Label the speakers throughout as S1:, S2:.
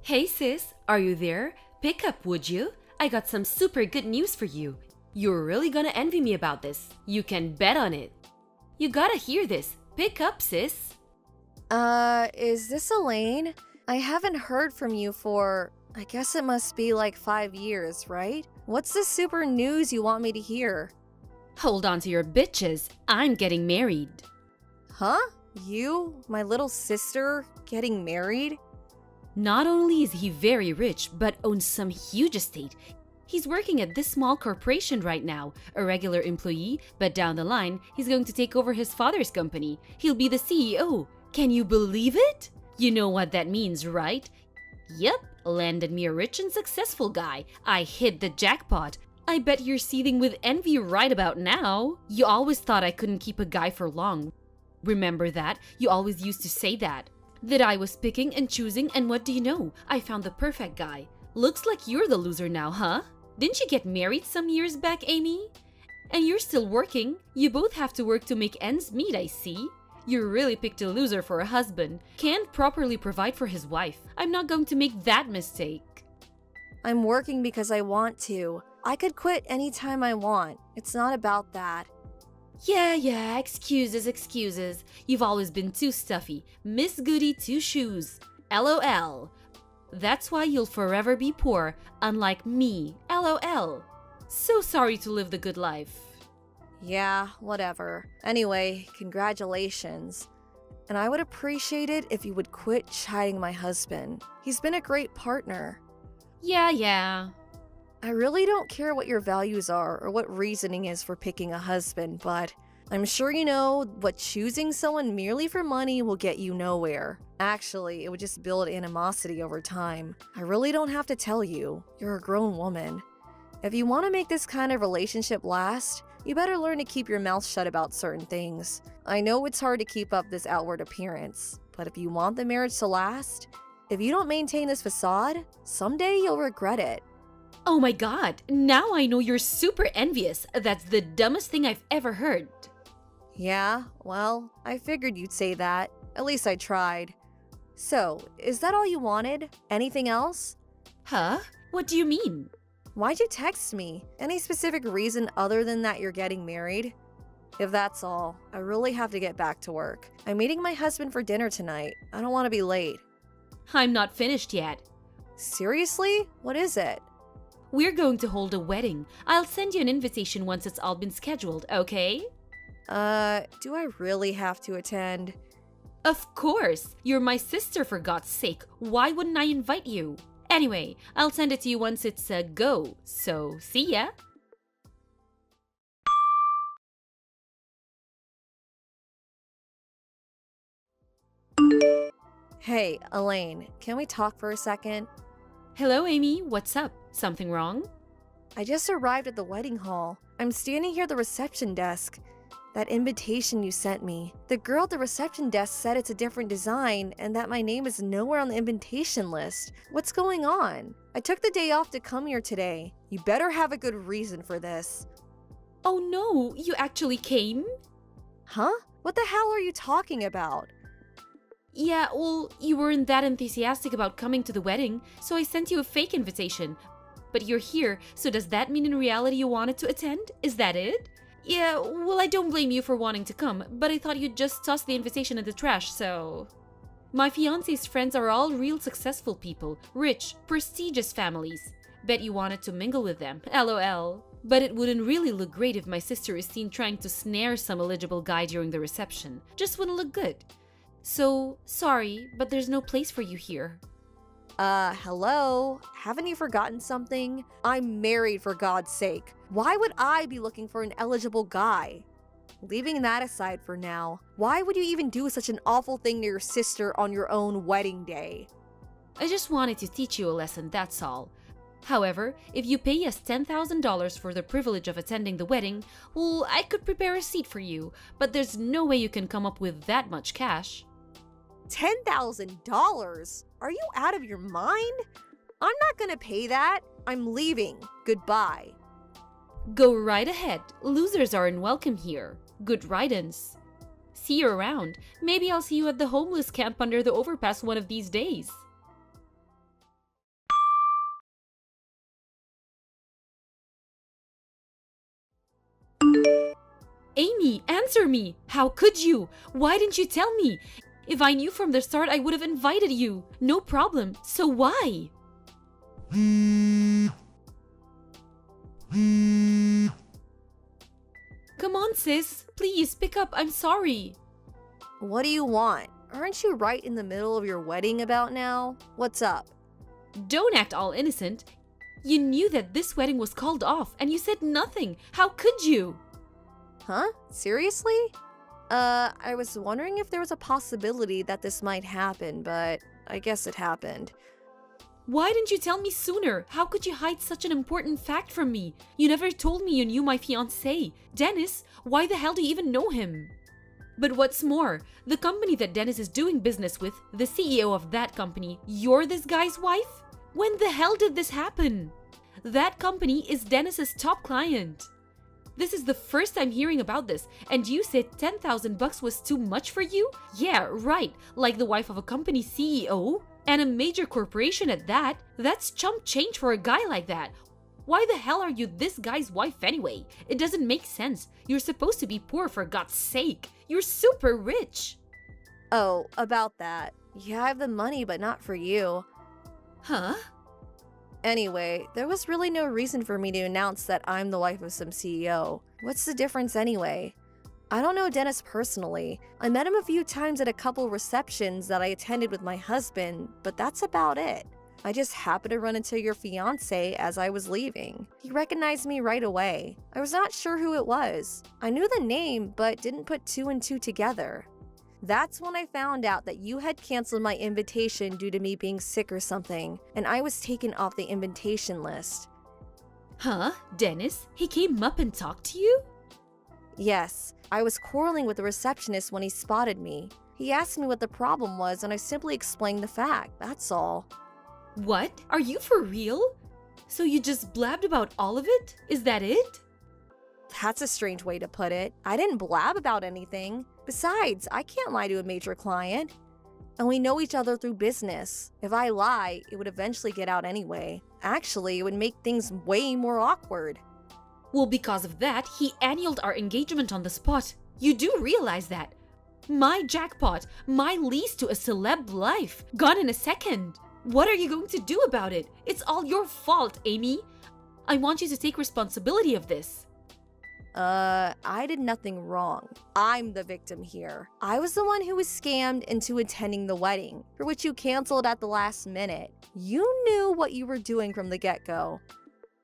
S1: Hey sis, are you there? Pick up, would you? I got some super good news for you. You're really gonna envy me about this. You can bet on it. You gotta hear this. Pick up, sis.
S2: Is this Elaine? I haven't heard from you for, I guess it must be like 5 years, right? What's the super news you want me to hear?
S1: Hold on to your bitches. I'm getting married.
S2: Huh? You, my little sister, getting married?
S1: Not only is he very rich, but owns some huge estate. He's working at this small corporation right now, a regular employee, but down the line, he's going to take over his father's company. He'll be the CEO. Can you believe it? You know what that means, right? Yep, landed me a rich and successful guy. I hit the jackpot. I bet you're seething with envy right about now. You always thought I couldn't keep a guy for long. Remember that? You always used to say that. That I was picking and choosing, and what do you know? I found the perfect guy. Looks like you're the loser now, huh? Didn't you get married some years back, Amy? And you're still working. You both have to work to make ends meet, I see. You really picked a loser for a husband. Can't properly provide for his wife. I'm not going to make that mistake.
S2: I'm working because I want to. I could quit anytime I want. It's not about that.
S1: Yeah, excuses. You've always been too stuffy. Miss Goody Two Shoes. LOL. That's why you'll forever be poor, unlike me. LOL. So sorry to live the good life.
S2: Yeah, whatever. Anyway, congratulations. And I would appreciate it if you would quit chiding my husband. He's been a great partner.
S1: Yeah.
S2: I really don't care what your values are or what reasoning is for picking a husband, but I'm sure you know what choosing someone merely for money will get you nowhere. Actually, it would just build animosity over time. I really don't have to tell you. You're a grown woman. If you want to make this kind of relationship last, you better learn to keep your mouth shut about certain things. I know it's hard to keep up this outward appearance, but if you want the marriage to last, if you don't maintain this facade, someday you'll regret it.
S1: Oh my god, now I know you're super envious. That's the dumbest thing I've ever heard.
S2: Yeah, well, I figured you'd say that. At least I tried. So, is that all you wanted? Anything else?
S1: Huh? What do you mean?
S2: Why'd you text me? Any specific reason other than that you're getting married? If that's all, I really have to get back to work. I'm meeting my husband for dinner tonight. I don't want to be late.
S1: I'm not finished yet.
S2: Seriously? What is it?
S1: We're going to hold a wedding. I'll send you an invitation once it's all been scheduled, okay?
S2: Do I really have to attend?
S1: Of course! You're my sister, for God's sake. Why wouldn't I invite you? Anyway, I'll send it to you once it's a go. So, see ya!
S2: Hey, Elaine, can we talk for a second?
S1: Hello, Amy. What's up? Something wrong?
S2: I just arrived at the wedding hall. I'm standing here at the reception desk. That invitation you sent me. The girl at the reception desk said it's a different design and that my name is nowhere on the invitation list. What's going on? I took the day off to come here today. You better have a good reason for this.
S1: Oh no, you actually came?
S2: Huh? What the hell are you talking about?
S1: Yeah, well, you weren't that enthusiastic about coming to the wedding, so I sent you a fake invitation. But you're here, so does that mean in reality you wanted to attend? Is that it? Yeah, well, I don't blame you for wanting to come, but I thought you'd just toss the invitation in the trash, so... My fiancé's friends are all real successful people, rich, prestigious families. Bet you wanted to mingle with them, LOL. But it wouldn't really look great if my sister is seen trying to snare some eligible guy during the reception. Just wouldn't look good. So, sorry, but there's no place for you here.
S2: Hello? Haven't you forgotten something? I'm married, for God's sake. Why would I be looking for an eligible guy? Leaving that aside for now, why would you even do such an awful thing to your sister on your own wedding day?
S1: I just wanted to teach you a lesson, that's all. However, if you pay us $10,000 for the privilege of attending the wedding, well, I could prepare a seat for you, but there's no way you can come up with that much cash.
S2: $10,000? Are you out of your mind? I'm not gonna pay that. I'm leaving. Goodbye.
S1: Go right ahead. Losers aren't welcome here. Good riddance. See you around. Maybe I'll see you at the homeless camp under the overpass one of these days. Amy, answer me! How could you? Why didn't you tell me? If I knew from the start, I would have invited you. No problem. So why? Come on, sis. Please, pick up. I'm sorry.
S2: What do you want? Aren't you right in the middle of your wedding about now? What's up?
S1: Don't act all innocent. You knew that this wedding was called off, and you said nothing. How could you?
S2: Huh? Seriously? I was wondering if there was a possibility that this might happen, but I guess it happened.
S1: Why didn't you tell me sooner? How could you hide such an important fact from me? You never told me you knew my fiancé. Dennis, why the hell do you even know him? But what's more, the company that Dennis is doing business with, the CEO of that company, you're this guy's wife? When the hell did this happen? That company is Dennis's top client. This is the first time hearing about this, and you said $10,000 was too much for you? Yeah, right, like the wife of a company CEO? And a major corporation at that? That's chump change for a guy like that. Why the hell are you this guy's wife anyway? It doesn't make sense. You're supposed to be poor, for God's sake. You're super rich.
S2: Oh, about that. Yeah, I have the money, but not for you.
S1: Huh?
S2: Anyway, there was really no reason for me to announce that I'm the wife of some CEO. What's the difference anyway? I don't know Dennis personally. I met him a few times at a couple receptions that I attended with my husband, but that's about it. I just happened to run into your fiancé as I was leaving. He recognized me right away. I was not sure who it was. I knew the name, but didn't put two and two together. That's when I found out that you had canceled my invitation due to me being sick or something, and I was taken off the invitation list.
S1: Huh? Dennis? He came up and talked to you?
S2: Yes, I was quarreling with the receptionist when he spotted me. He asked me what the problem was, and I simply explained the fact, that's all.
S1: What? Are you for real? So you just blabbed about all of it? Is that it?
S2: That's a strange way to put it. I didn't blab about anything. Besides, I can't lie to a major client. And we know each other through business. If I lie, it would eventually get out anyway. Actually, it would make things way more awkward.
S1: Well, because of that, he annulled our engagement on the spot. You do realize that. My jackpot, my lease to a celeb life, gone in a second. What are you going to do about it? It's all your fault, Amy. I want you to take responsibility of this.
S2: I did nothing wrong. I'm the victim here. I was the one who was scammed into attending the wedding, for which you canceled at the last minute. You knew what you were doing from the get-go.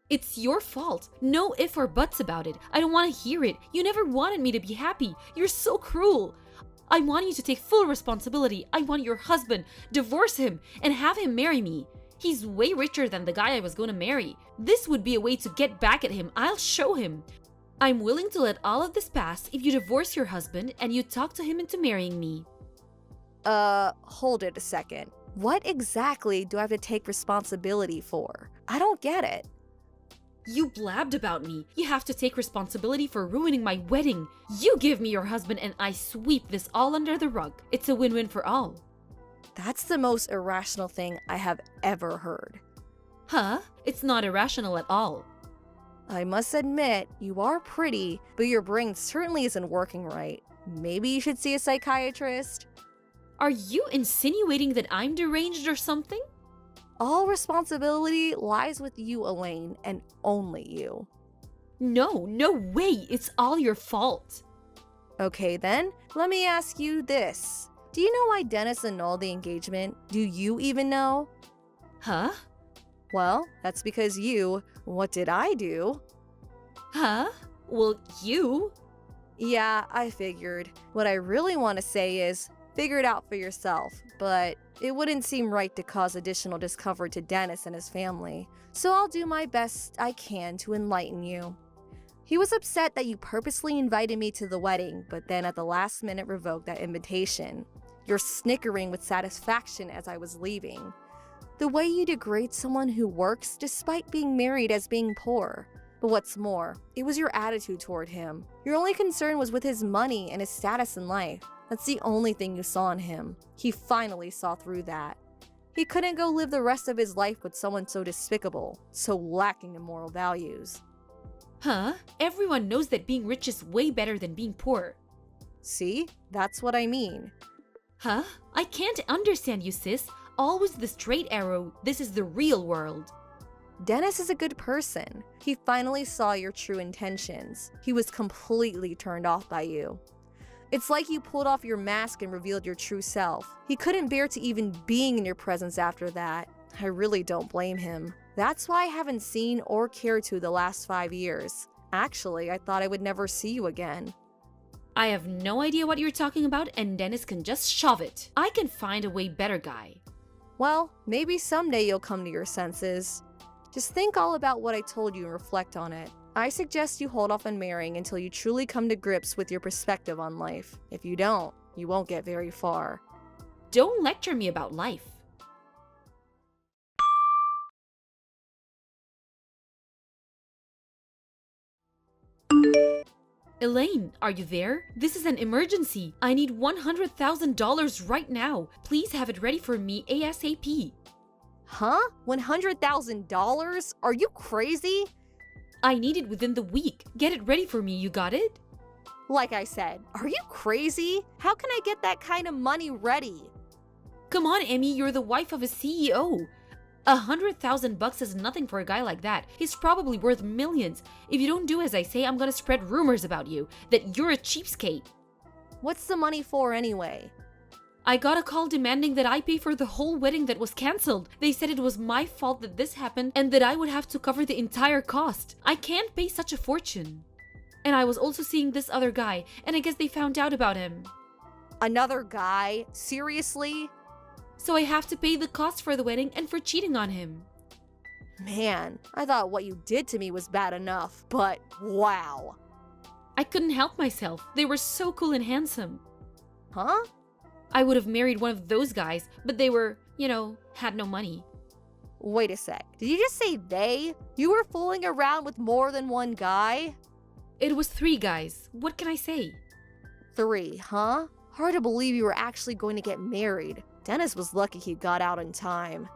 S1: It's your fault. No if or buts about it. I don't want to hear it. You never wanted me to be happy. You're so cruel. I want you to take full responsibility. I want your husband, divorce him, and have him marry me. He's way richer than the guy I was going to marry. This would be a way to get back at him. I'll show him. I'm willing to let all of this pass if you divorce your husband and you talk to him into marrying me.
S2: Hold it a second. What exactly do I have to take responsibility for? I don't get it.
S1: You blabbed about me. You have to take responsibility for ruining my wedding. You give me your husband and I sweep this all under the rug. It's a win-win for all.
S2: That's the most irrational thing I have ever heard.
S1: Huh? It's not irrational at all.
S2: I must admit, you are pretty, but your brain certainly isn't working right. Maybe you should see a psychiatrist?
S1: Are you insinuating that I'm deranged or something?
S2: All responsibility lies with you, Elaine, and only you.
S1: No way. It's all your fault.
S2: Okay then, let me ask you this. Do you know why Dennis annulled the engagement? Do you even know?
S1: Huh?
S2: Well, that's because you... What did I do?
S1: Huh? Well, you...
S2: Yeah, I figured. What I really want to say is, figure it out for yourself, but it wouldn't seem right to cause additional discomfort to Dennis and his family. So I'll do my best I can to enlighten you. He was upset that you purposely invited me to the wedding, but then at the last minute revoked that invitation. You're snickering with satisfaction as I was leaving. The way you degrade someone who works despite being married as being poor. But what's more, it was your attitude toward him. Your only concern was with his money and his status in life. That's the only thing you saw in him. He finally saw through that. He couldn't go live the rest of his life with someone so despicable, so lacking in moral values.
S1: Huh? Everyone knows that being rich is way better than being poor.
S2: See? That's what I mean.
S1: Huh? I can't understand you, sis. Always the straight arrow. This is the real world.
S2: Dennis is a good person. He finally saw your true intentions. He was completely turned off by you. It's like you pulled off your mask and revealed your true self. He couldn't bear to even being in your presence after that. I really don't blame him. That's why I haven't seen or cared to the last 5 years. Actually, I thought I would never see you again.
S1: I have no idea what you're talking about, and Dennis can just shove it. I can find a way better guy.
S2: Well, maybe someday you'll come to your senses. Just think all about what I told you and reflect on it. I suggest you hold off on marrying until you truly come to grips with your perspective on life. If you don't, you won't get very far.
S1: Don't lecture me about life. Elaine, are you there? This is an emergency. I need $100,000 right now. Please have it ready for me ASAP.
S2: Huh? $100,000? Are you crazy?
S1: I need it within the week. Get it ready for me, you got it?
S2: Like I said, are you crazy? How can I get that kind of money ready?
S1: Come on, Emmy, you're the wife of a CEO. $100,000 is nothing for a guy like that. He's probably worth millions. If you don't do as I say, I'm gonna spread rumors about you, that you're a cheapskate.
S2: What's the money for anyway?
S1: I got a call demanding that I pay for the whole wedding that was cancelled. They said it was my fault that this happened and that I would have to cover the entire cost. I can't pay such a fortune. And I was also seeing this other guy, and I guess they found out about him.
S2: Another guy? Seriously?
S1: So I have to pay the cost for the wedding and for cheating on him.
S2: Man, I thought what you did to me was bad enough, but wow.
S1: I couldn't help myself. They were so cool and handsome.
S2: Huh?
S1: I would have married one of those guys, but they were, had no money.
S2: Wait a sec. Did you just say they? You were fooling around with more than one guy?
S1: It was 3 guys. What can I say?
S2: 3, huh? Hard to believe you were actually going to get married. Dennis was lucky he got out in time.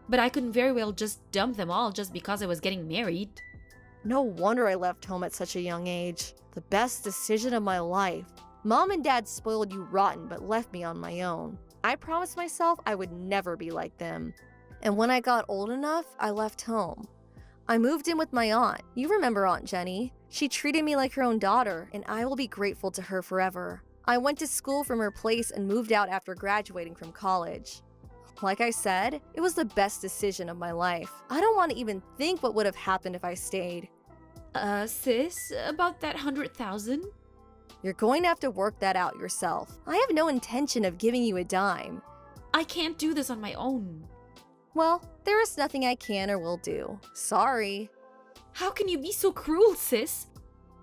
S1: But I couldn't very well just dump them all just because I was getting married.
S2: No wonder I left home at such a young age. The best decision of my life. Mom and Dad spoiled you rotten but left me on my own. I promised myself I would never be like them. And when I got old enough, I left home. I moved in with my aunt. You remember Aunt Jenny? She treated me like her own daughter, and I will be grateful to her forever. I went to school from her place and moved out after graduating from college. Like I said, it was the best decision of my life. I don't want to even think what would have happened if I stayed.
S1: Sis, about that 100,000?
S2: You're going to have to work that out yourself. I have no intention of giving you a dime.
S1: I can't do this on my own.
S2: Well, there is nothing I can or will do. Sorry.
S1: How can you be so cruel, sis?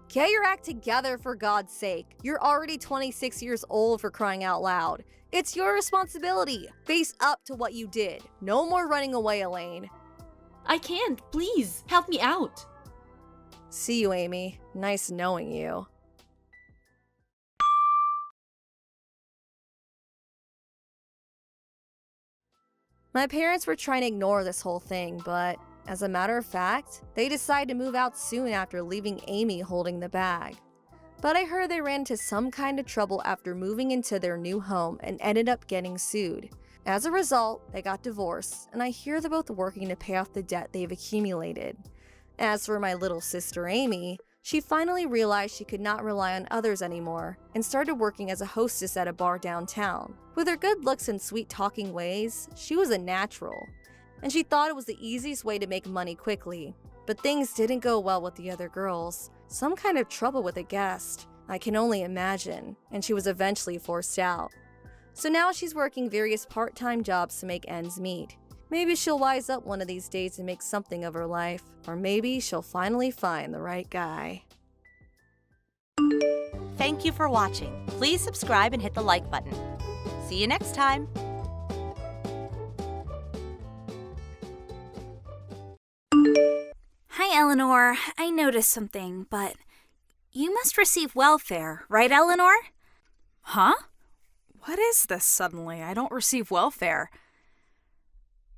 S2: Get your act together, for God's sake. You're already 26 years old, for crying out loud. It's your responsibility. Face up to what you did. No more running away, Elaine.
S1: I can't. Please, help me out.
S2: See you, Amy. Nice knowing you. My parents were trying to ignore this whole thing, but as a matter of fact, they decided to move out soon after leaving Amy holding the bag. But I heard they ran into some kind of trouble after moving into their new home and ended up getting sued. As a result, they got divorced, and I hear they're both working to pay off the debt they've accumulated. As for my little sister Amy, she finally realized she could not rely on others anymore and started working as a hostess at a bar downtown. With her good looks and sweet talking ways, she was a natural, and she thought it was the easiest way to make money quickly. But things didn't go well with the other girls. Some kind of trouble with a guest, I can only imagine, and she was eventually forced out. So now she's working various part-time jobs to make ends meet. Maybe she'll wise up one of these days and make something of her life, or maybe she'll finally find the right guy.
S3: Thank you for watching. Please subscribe and hit the like button. See you next time.
S4: Hi, Eleanor. I noticed something, but you must receive welfare, right, Eleanor?
S5: Huh? What is this suddenly? I don't receive welfare.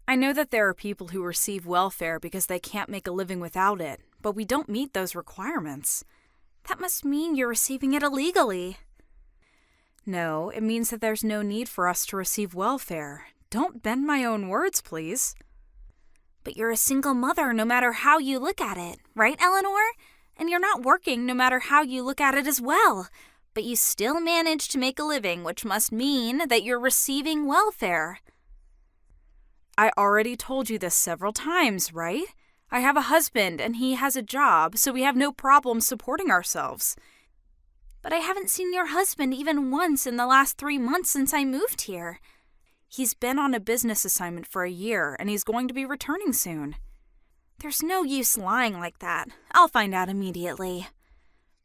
S5: I know that there are people who receive welfare because they can't make a living without it, but we don't meet those requirements. That must mean you're receiving it illegally. No, it means that there's no need for us to receive welfare. Don't bend my own words, please.
S4: But you're a single mother no matter how you look at it, right, Eleanor? And you're not working no matter how you look at it as well. But you still manage to make a living, which must mean that you're receiving welfare.
S5: I already told you this several times, right? I have a husband and he has a job, so we have no problem supporting ourselves.
S4: But I haven't seen your husband even once in the last 3 months since I moved here.
S5: He's been on a business assignment for a year and he's going to be returning soon.
S4: There's no use lying like that. I'll find out immediately.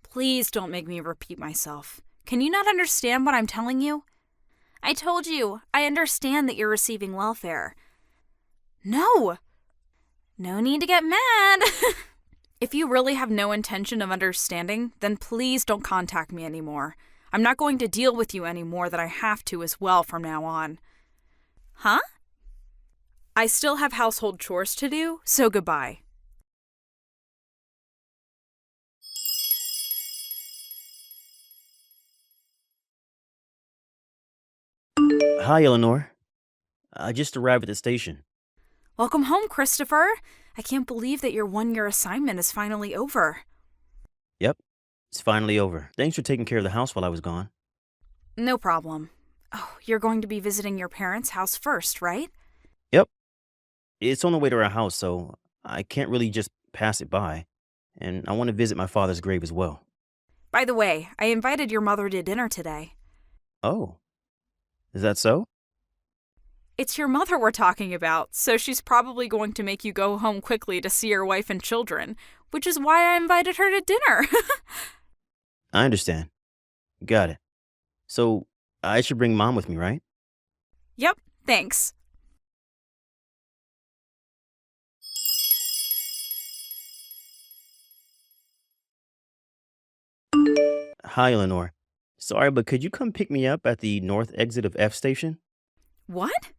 S5: Please don't make me repeat myself. Can you not understand what I'm telling you?
S4: I told you, I understand that you're receiving welfare.
S5: No!
S4: No need to get mad.
S5: If you really have no intention of understanding, then please don't contact me anymore. I'm not going to deal with you any more than I have to as well from now on.
S4: Huh?
S5: I still have household chores to do, so goodbye.
S6: Hi, Eleanor. I just arrived at the station.
S5: Welcome home, Christopher. I can't believe that your 1-year assignment is finally over.
S6: Yep, it's finally over. Thanks for taking care of the house while I was gone.
S5: No problem. Oh, you're going to be visiting your parents' house first, right?
S6: Yep. It's on the way to our house, so I can't really just pass it by. And I want to visit my father's grave as well.
S5: By the way, I invited your mother to dinner today.
S6: Oh. Is that so?
S5: It's your mother we're talking about, so she's probably going to make you go home quickly to see your wife and children, which is why I invited her to dinner.
S6: I understand. Got it. So, I should bring Mom with me, right?
S5: Yep, thanks.
S6: Hi, Eleanor. Sorry, but could you come pick me up at the north exit of F Station?
S5: What?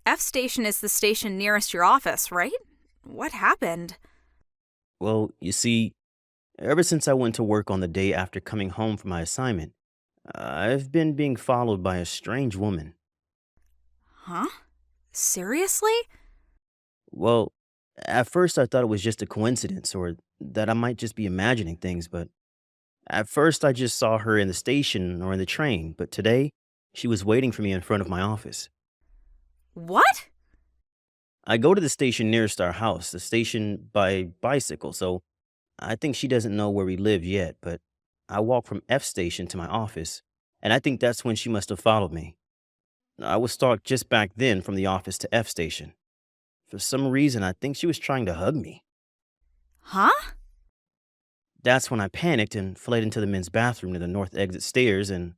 S5: F Station is the station nearest your office, right? What happened?
S6: Well, you see, ever since I went to work on the day after coming home from my assignment, I've been being followed by a strange woman.
S5: Huh? Seriously?
S6: Well, at first I thought it was just a coincidence or that I might just be imagining things, but at first I just saw her in the station or in the train, but today she was waiting for me in front of my office.
S5: What?
S6: I go to the station nearest our house, the station by bicycle, so I think she doesn't know where we live yet, but I walk from F Station to my office, and I think that's when she must have followed me. I was stalked just back then from the office to F Station. For some reason, I think she was trying to hug me.
S5: Huh?
S6: That's when I panicked and fled into the men's bathroom near the north exit stairs, and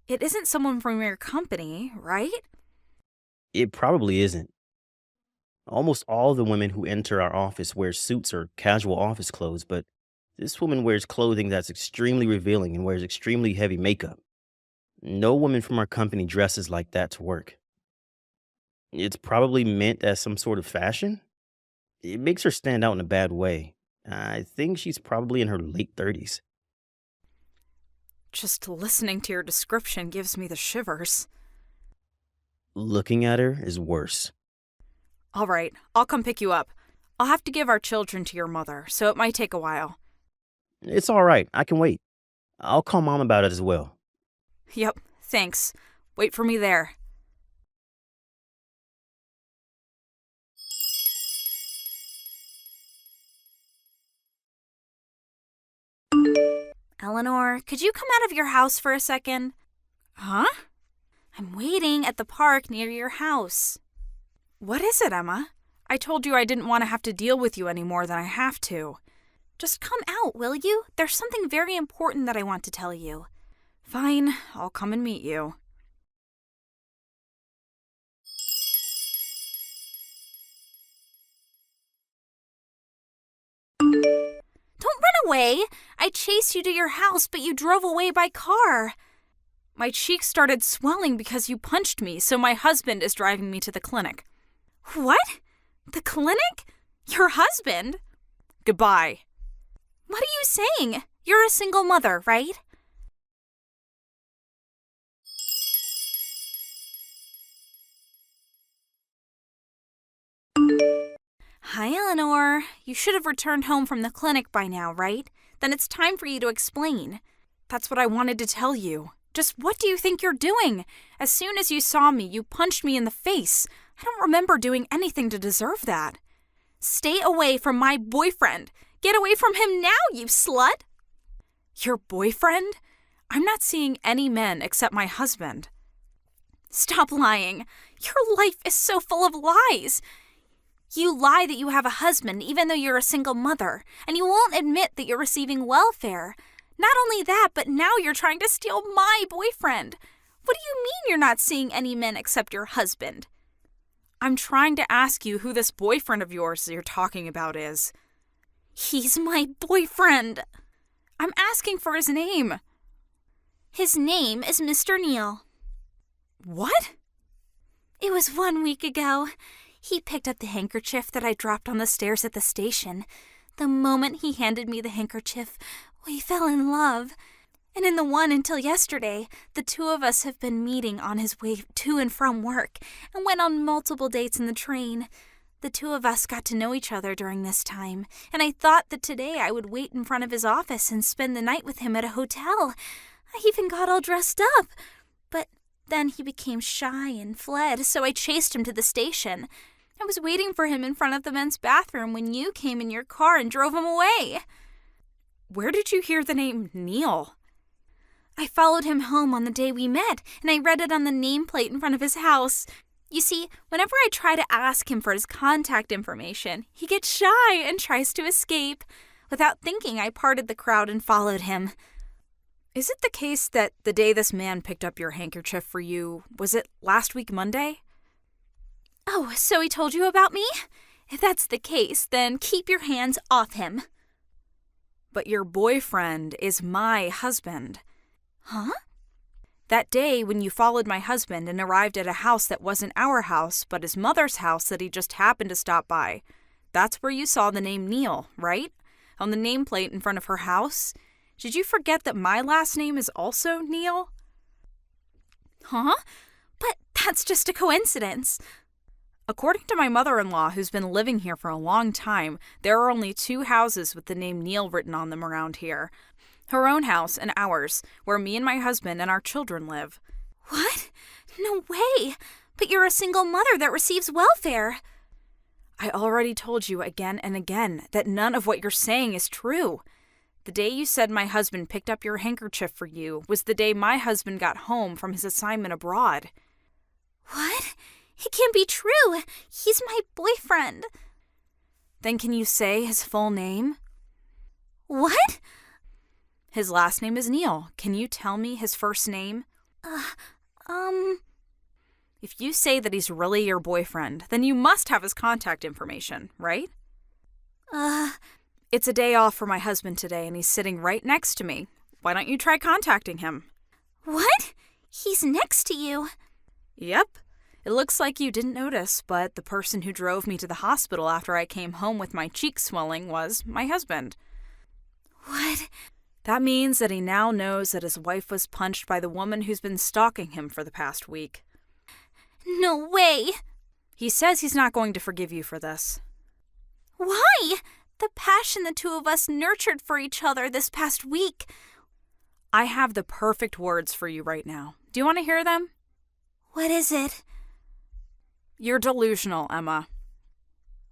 S5: It isn't someone from your company, right?
S6: it probably isn't. Almost all the women who enter our office wear suits or casual office clothes, but this woman wears clothing that's extremely revealing and wears extremely heavy makeup. No woman from our company dresses like that to work. It's probably meant as some sort of fashion. It makes her stand out in a bad way. I think she's probably in her late 30s.
S5: Just listening to your description gives me the shivers.
S6: Looking at her is worse.
S5: All right, I'll come pick you up. I'll have to give our children to your mother, so it might take a while.
S6: It's all right. I can wait. I'll call Mom about it as well.
S5: Yep, thanks. Wait for me there.
S4: Eleanor, could you come out of your house for a second?
S5: Huh?
S4: I'm waiting at the park near your house.
S5: What is it, Emma? I told you I didn't want to have to deal with you any more than I have to.
S4: Just come out, will you? There's something very important that I want to tell you.
S5: Fine, I'll come and meet you.
S4: Don't run away! I chased you to your house, but you drove away by car.
S5: My cheeks started swelling because you punched me, so my husband is driving me to the clinic.
S4: What? The clinic? Your husband?
S5: Goodbye.
S4: What are you saying? You're a single mother, right? Hi, Eleanor. You should have returned home from the clinic by now, right? Then it's time for you to explain.
S5: That's what I wanted to tell you. Just what do you think you're doing? As soon as you saw me, you punched me in the face. I don't remember doing anything to deserve that.
S4: Stay away from my boyfriend. Get away from him now, you slut!
S5: Your boyfriend? I'm not seeing any men except my husband.
S4: Stop lying. Your life is so full of lies. You lie that you have a husband even though you're a single mother, and you won't admit that you're receiving welfare. Not only that, but now you're trying to steal my boyfriend. What do you mean you're not seeing any men except your husband?
S5: I'm trying to ask you who this boyfriend of yours you're talking about is.
S4: He's my boyfriend.
S5: I'm asking for his name.
S4: His name is Mr. Neal.
S5: What?
S4: It was 1 week ago. He picked up the handkerchief that I dropped on the stairs at the station. The moment he handed me the handkerchief, we fell in love. And in the one until yesterday, the two of us have been meeting on his way to and from work and went on multiple dates in the train. The two of us got to know each other during this time, and I thought that today I would wait in front of his office and spend the night with him at a hotel. I even got all dressed up. But then he became shy and fled, so I chased him to the station. I was waiting for him in front of the men's bathroom when you came in your car and drove him away.
S5: Where did you hear the name Neal?
S4: I followed him home on the day we met, and I read it on the nameplate in front of his house. You see, whenever I try to ask him for his contact information, he gets shy and tries to escape. Without thinking, I parted the crowd and followed him.
S5: Is it the case that the day this man picked up your handkerchief for you, was it last week Monday?
S4: Oh, so he told you about me? If that's the case, then keep your hands off him.
S5: But your boyfriend is my husband.
S4: Huh?
S5: That day when you followed my husband and arrived at a house that wasn't our house, but his mother's house that he just happened to stop by, that's where you saw the name Neal, right? On the nameplate in front of her house? Did you forget that my last name is also Neal?
S4: Huh? But that's just a coincidence.
S5: According to my mother-in-law, who's been living here for a long time, there are only 2 houses with the name Neal written on them around here. Her own house and ours, where me and my husband and our children live.
S4: What? No way! But you're a single mother that receives welfare.
S5: I already told you again and again that none of what you're saying is true. The day you said my husband picked up your handkerchief for you was the day my husband got home from his assignment abroad.
S4: What? It can't be true. He's my boyfriend.
S5: Then can you say his full name?
S4: What?
S5: His last name is Neal. Can you tell me his first name? If you say that he's really your boyfriend, then you must have his contact information, right? It's a day off for my husband today, and he's sitting right next to me. Why don't you try contacting him?
S4: What? He's next to you?
S5: Yep. It looks like you didn't notice, but the person who drove me to the hospital after I came home with my cheeks swelling was my husband.
S4: What?
S5: That means that he now knows that his wife was punched by the woman who's been stalking him for the past week.
S4: No way!
S5: He says he's not going to forgive you for this.
S4: Why? The passion the two of us nurtured for each other this past week.
S5: I have the perfect words for you right now. Do you want to hear them?
S4: What is it?
S5: You're delusional, Emma.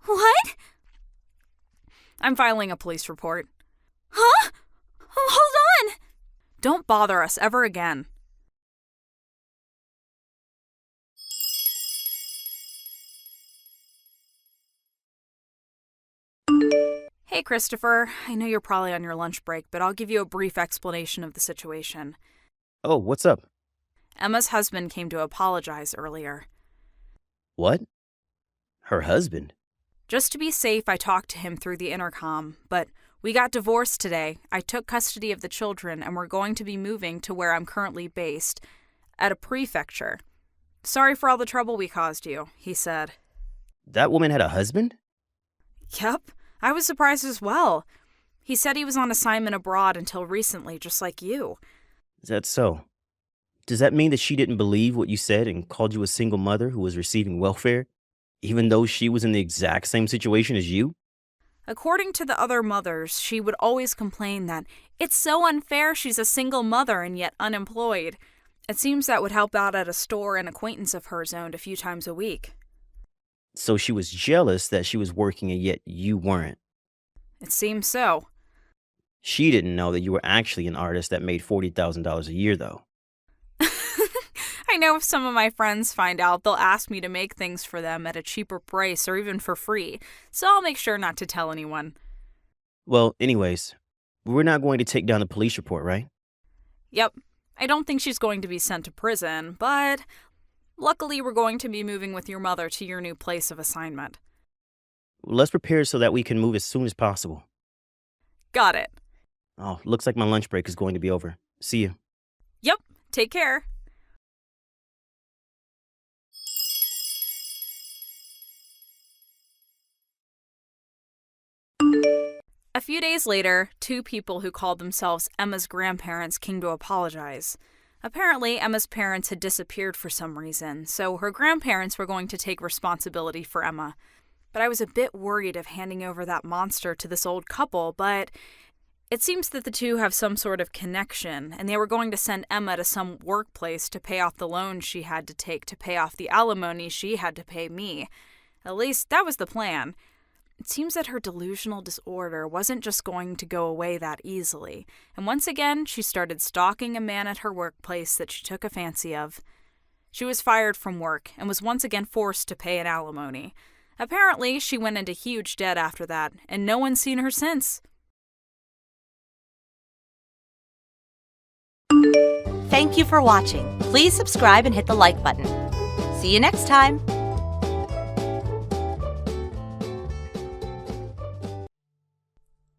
S4: What?
S5: I'm filing a police report.
S4: Huh? Hold on!
S5: Don't bother us ever again. Hey, Christopher. I know you're probably on your lunch break, but I'll give you a brief explanation of the situation.
S6: Oh, what's up?
S5: Emma's husband came to apologize earlier.
S6: What? Her husband?
S5: Just to be safe, I talked to him through the intercom, but we got divorced today. I took custody of the children, and we're going to be moving to where I'm currently based, at a prefecture. Sorry for all the trouble we caused you, he said.
S6: That woman had a husband?
S5: Yep. I was surprised as well. He said he was on assignment abroad until recently, just like you.
S6: Is that so? Does that mean that she didn't believe what you said and called you a single mother who was receiving welfare, even though she was in the exact same situation as you?
S5: According to the other mothers, she would always complain that it's so unfair she's a single mother and yet unemployed. It seems that would help out at a store an acquaintance of hers owned a few times a week.
S6: So she was jealous that she was working and yet you weren't.
S5: It seems so.
S6: She didn't know that you were actually an artist that made $40,000 a year, though.
S5: I know if some of my friends find out, they'll ask me to make things for them at a cheaper price or even for free, so I'll make sure not to tell anyone.
S6: Well, anyways, we're not going to take down the police report, right?
S5: Yep, I don't think she's going to be sent to prison, but luckily we're going to be moving with your mother to your new place of assignment.
S6: Let's prepare so that we can move as soon as possible.
S5: Got it.
S6: Oh, looks like my lunch break is going to be over. See you.
S5: Yep, take care. A few days later, two people who called themselves Emma's grandparents came to apologize. Apparently, Emma's parents had disappeared for some reason, so her grandparents were going to take responsibility for Emma. But I was a bit worried of handing over that monster to this old couple, but it seems that the two have some sort of connection, and they were going to send Emma to some workplace to pay off the loans she had to take to pay off the alimony she had to pay me. At least, that was the plan. It seems that her delusional disorder wasn't just going to go away that easily, and once again, she started stalking a man at her workplace that she took a fancy of. She was fired from work and was once again forced to pay an alimony. Apparently, she went into huge debt after that, and no one's seen her since.
S3: Thank you for watching. Please subscribe and hit the like button. See you next time.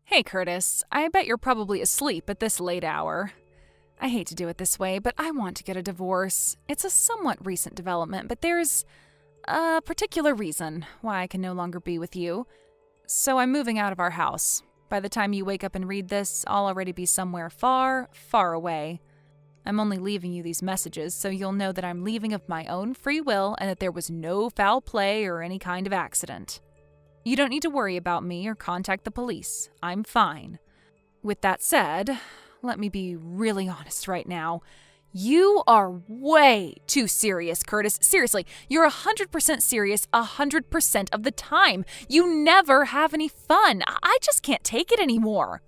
S7: Hey, Curtis. I bet you're probably asleep at this late hour. I hate to do it this way, but I want to get a divorce. It's a somewhat recent development, but there's a particular reason why I can no longer be with you. So I'm moving out of our house. By the time you wake up and read this, I'll already be somewhere far, far away. I'm only leaving you these messages so you'll know that I'm leaving of my own free will and that there was no foul play or any kind of accident. You don't need to worry about me or contact the police. I'm fine. With that said, let me be really honest right now. You are way too serious, Curtis. Seriously, you're 100% serious 100% of the time. You never have any fun. I just can't take it anymore.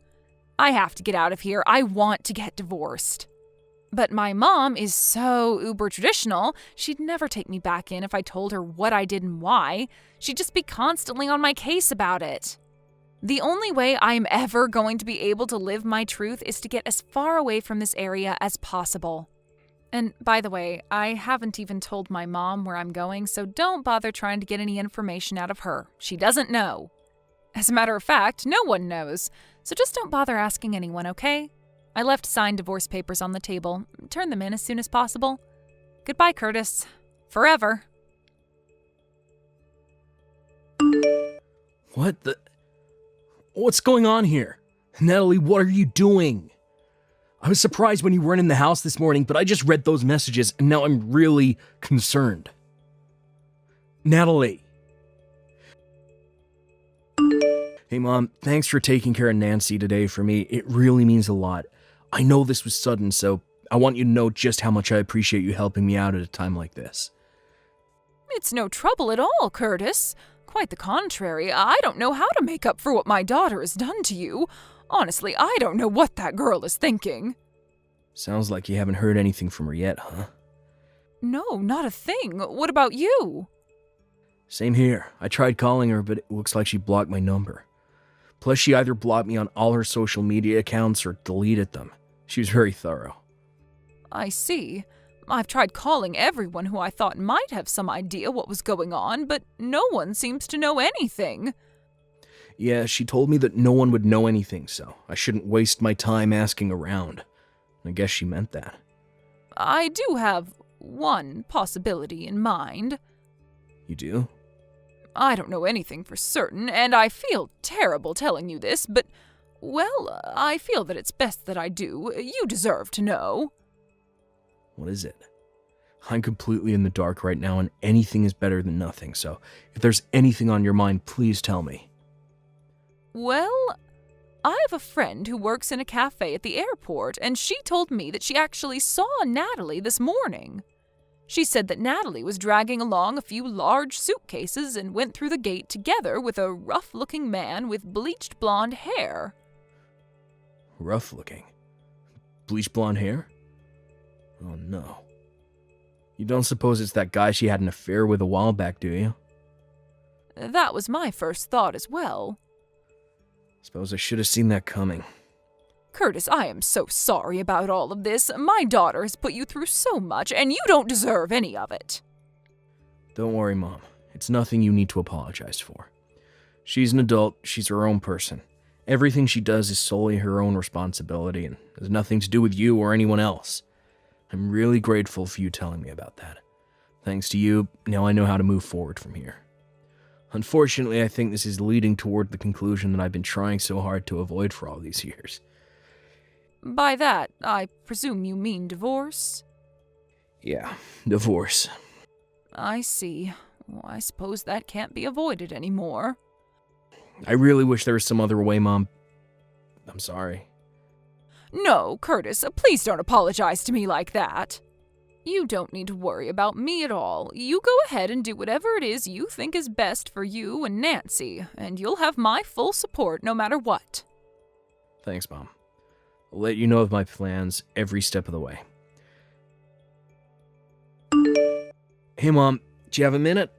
S7: I have to get out of here. I want to get divorced. But my mom is so uber traditional, she'd never take me back in if I told her what I did and why. She'd just be constantly on my case about it. The only way I'm ever going to be able to live my truth is to get as far away from this area as possible. And by the way, I haven't even told my mom where I'm going, so don't bother trying to get any information out of her. She doesn't know. As a matter of fact, no one knows, so just don't bother asking anyone, okay? I left signed divorce papers on the table. Turn them in as soon as possible. Goodbye, Curtis. Forever.
S8: What the... What's going on here? Natalie, what are you doing? I was surprised when you weren't in the house this morning, but I just read those messages and now I'm really concerned. Natalie. Hey, Mom, thanks for taking care of Nancy today for me. It really means a lot. I know this was sudden, so I want you to know just how much I appreciate you helping me out at a time like this.
S7: It's no trouble at all, Curtis. Quite the contrary. I don't know how to make up for what my daughter has done to you. Honestly, I don't know what that girl is thinking.
S8: Sounds like you haven't heard anything from her yet, huh?
S7: No, not a thing. What about you?
S8: Same here. I tried calling her, but it looks like she blocked my number. Plus, she either blocked me on all her social media accounts or deleted them. She was very thorough.
S7: I see. I've tried calling everyone who I thought might have some idea what was going on, but no one seems to know anything.
S8: Yeah, she told me that no one would know anything, so I shouldn't waste my time asking around. I guess she meant that.
S7: I do have one possibility in mind.
S8: You do?
S7: I don't know anything for certain, and I feel terrible telling you this, but, well, I feel that it's best that I do. You deserve to know.
S8: What is it? I'm completely in the dark right now, and anything is better than nothing, so if there's anything on your mind, please tell me.
S7: Well, I have a friend who works in a cafe at the airport, and she told me that she actually saw Natalie this morning. She said that Natalie was dragging along a few large suitcases and went through the gate together with a rough-looking man with bleached blonde hair.
S8: Rough-looking? Bleached blonde hair? Oh no. You don't suppose it's that guy she had an affair with a while back, do you?
S7: That was my first thought as well.
S8: Suppose I should have seen that coming.
S7: Curtis, I am so sorry about all of this. My daughter has put you through so much, and you don't deserve any of it.
S8: Don't worry, Mom. It's nothing you need to apologize for. She's an adult, she's her own person. Everything she does is solely her own responsibility and has nothing to do with you or anyone else. I'm really grateful for you telling me about that. Thanks to you, now I know how to move forward from here. Unfortunately, I think this is leading toward the conclusion that I've been trying so hard to avoid for all these years.
S7: By that, I presume you mean divorce?
S8: Yeah, divorce.
S7: I see. Well, I suppose that can't be avoided anymore.
S8: I really wish there was some other way, Mom. I'm sorry.
S7: No, Curtis, please don't apologize to me like that. You don't need to worry about me at all. You go ahead and do whatever it is you think is best for you and Nancy, and you'll have my full support no matter what.
S8: Thanks, Mom. I'll let you know of my plans every step of the way. Hey, Mom, do you have a minute?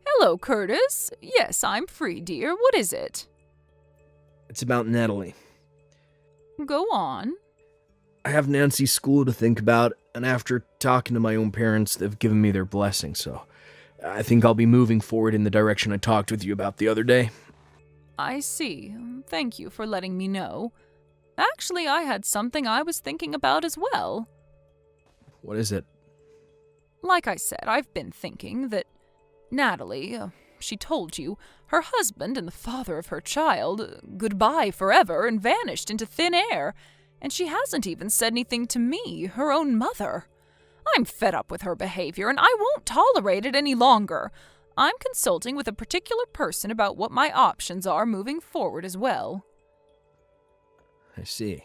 S7: Hello, Curtis. Yes, I'm free, dear. What is it?
S8: It's about Natalie.
S7: Go on.
S8: I have Nancy's school to think about, and after talking to my own parents, they've given me their blessing, so I think I'll be moving forward in the direction I talked with you about the other day.
S7: I see. Thank you for letting me know. Actually, I had something I was thinking about as well.
S8: What is it?
S7: Like I said, I've been thinking that Natalie, she told you, her husband and the father of her child, goodbye forever and vanished into thin air, and she hasn't even said anything to me, her own mother. I'm fed up with her behavior, and I won't tolerate it any longer. I'm consulting with a particular person about what my options are moving forward as well.
S8: I see.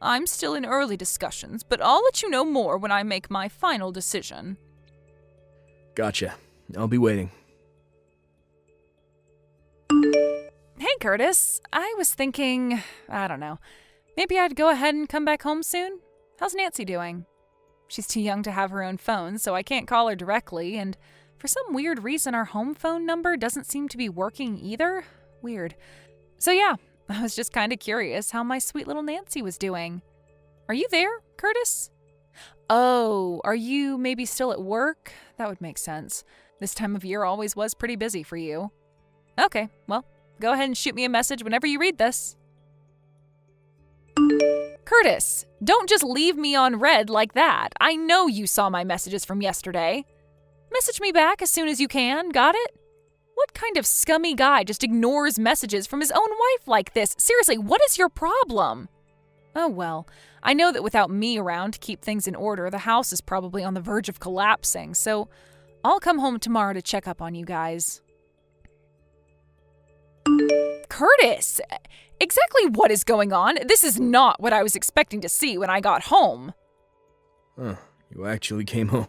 S7: I'm still in early discussions, but I'll let you know more when I make my final decision.
S8: Gotcha. I'll be waiting.
S7: Hey, Curtis. I was thinking, I don't know, maybe I'd go ahead and come back home soon? How's Nancy doing? She's too young to have her own phone, so I can't call her directly, and for some weird reason our home phone number doesn't seem to be working either. Weird. So yeah, I was just kind of curious how my sweet little Nancy was doing. Are you there, Curtis? Oh, are you maybe still at work? That would make sense. This time of year always was pretty busy for you. Okay, well, go ahead and shoot me a message whenever you read this. Curtis, don't just leave me on red like that. I know you saw my messages from yesterday. Message me back as soon as you can, got it? What kind of scummy guy just ignores messages from his own wife like this? Seriously, what is your problem? Oh well, I know that without me around to keep things in order, the house is probably on the verge of collapsing, so I'll come home tomorrow to check up on you guys. Curtis! Exactly what is going on? This is not what I was expecting to see when I got home.
S8: Huh, you actually came home.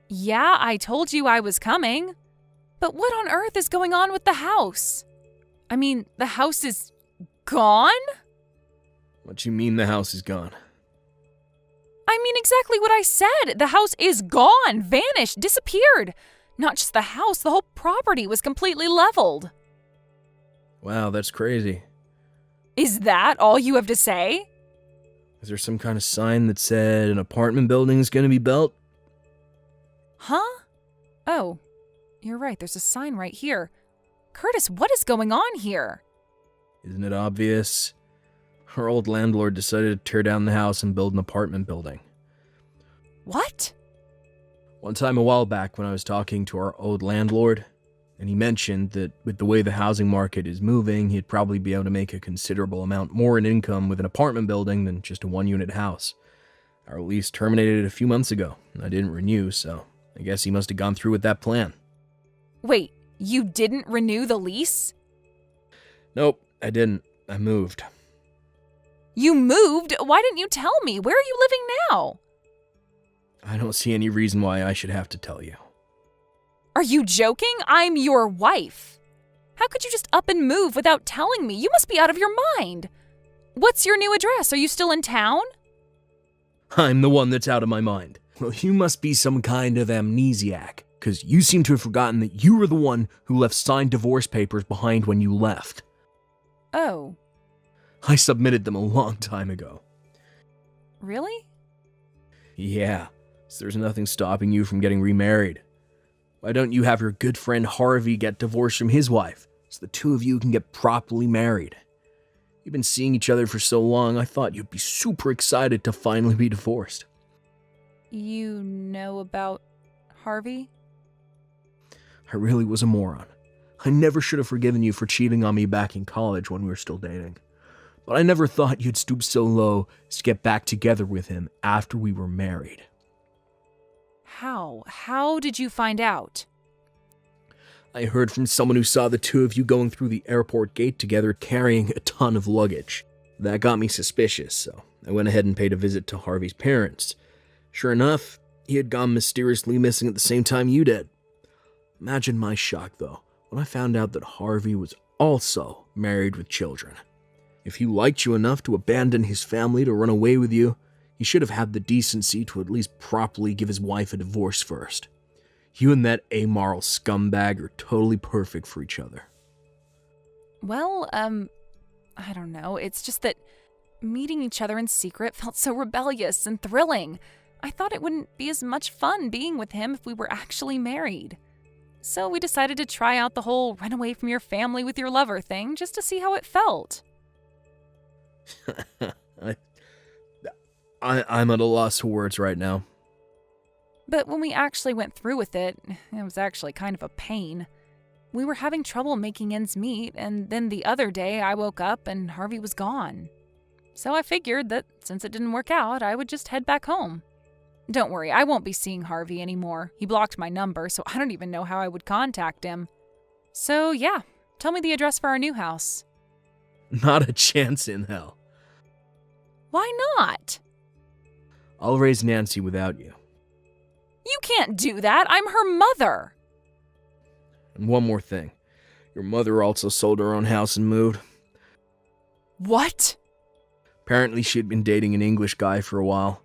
S7: Yeah, I told you I was coming. But what on earth is going on with the house? I mean, the house is gone?
S8: What you mean the house is gone?
S7: I mean exactly what I said. The house is gone, vanished, disappeared. Not just the house, the whole property was completely leveled.
S8: Wow, that's crazy.
S7: Is that all you have to say?
S8: Is there some kind of sign that said an apartment building is going to be built?
S7: Huh? Oh, you're right. There's a sign right here. Curtis, what is going on here?
S8: Isn't it obvious? Our old landlord decided to tear down the house and build an apartment building.
S7: What?
S8: One time a while back when I was talking to our old landlord, and he mentioned that with the way the housing market is moving, he'd probably be able to make a considerable amount more in income with an apartment building than just a one-unit house. Our lease terminated a few months ago, and I didn't renew, so I guess he must have gone through with that plan.
S7: Wait, you didn't renew the lease?
S8: Nope, I didn't. I moved.
S7: You moved? Why didn't you tell me? Where are you living now?
S8: I don't see any reason why I should have to tell you.
S7: Are you joking? I'm your wife. How could you just up and move without telling me? You must be out of your mind. What's your new address? Are you still in town?
S8: I'm the one that's out of my mind. Well, you must be some kind of amnesiac, because you seem to have forgotten that you were the one who left signed divorce papers behind when you left.
S7: Oh.
S8: I submitted them a long time ago.
S7: Really?
S8: Yeah, so there's nothing stopping you from getting remarried. Why don't you have your good friend Harvey get divorced from his wife, so the two of you can get properly married? You've been seeing each other for so long, I thought you'd be super excited to finally be divorced.
S7: You know about Harvey?
S8: I really was a moron. I never should have forgiven you for cheating on me back in college when we were still dating. But I never thought you'd stoop so low as to get back together with him after we were married.
S7: How? How did you find out?
S8: I heard from someone who saw the two of you going through the airport gate together carrying a ton of luggage. That got me suspicious, so I went ahead and paid a visit to Harvey's parents. Sure enough, he had gone mysteriously missing at the same time you did. Imagine my shock, though, when I found out that Harvey was also married with children. If he liked you enough to abandon his family to run away with you, he should have had the decency to at least properly give his wife a divorce first. You and that amoral scumbag are totally perfect for each other.
S7: Well, I don't know. It's just that meeting each other in secret felt so rebellious and thrilling. I thought it wouldn't be as much fun being with him if we were actually married. So we decided to try out the whole run away from your family with your lover thing just to see how it felt.
S8: I'm at a loss for words right now.
S7: But when we actually went through with it, it was actually kind of a pain. We were having trouble making ends meet, and then the other day I woke up and Harvey was gone. So I figured that since it didn't work out, I would just head back home. Don't worry, I won't be seeing Harvey anymore. He blocked my number, so I don't even know how I would contact him. So yeah, tell me the address for our new house.
S8: Not a chance in hell.
S7: Why not?
S8: I'll raise Nancy without you.
S7: You can't do that. I'm her mother.
S8: And one more thing. Your mother also sold her own house and moved.
S7: What?
S8: Apparently she'd been dating an English guy for a while.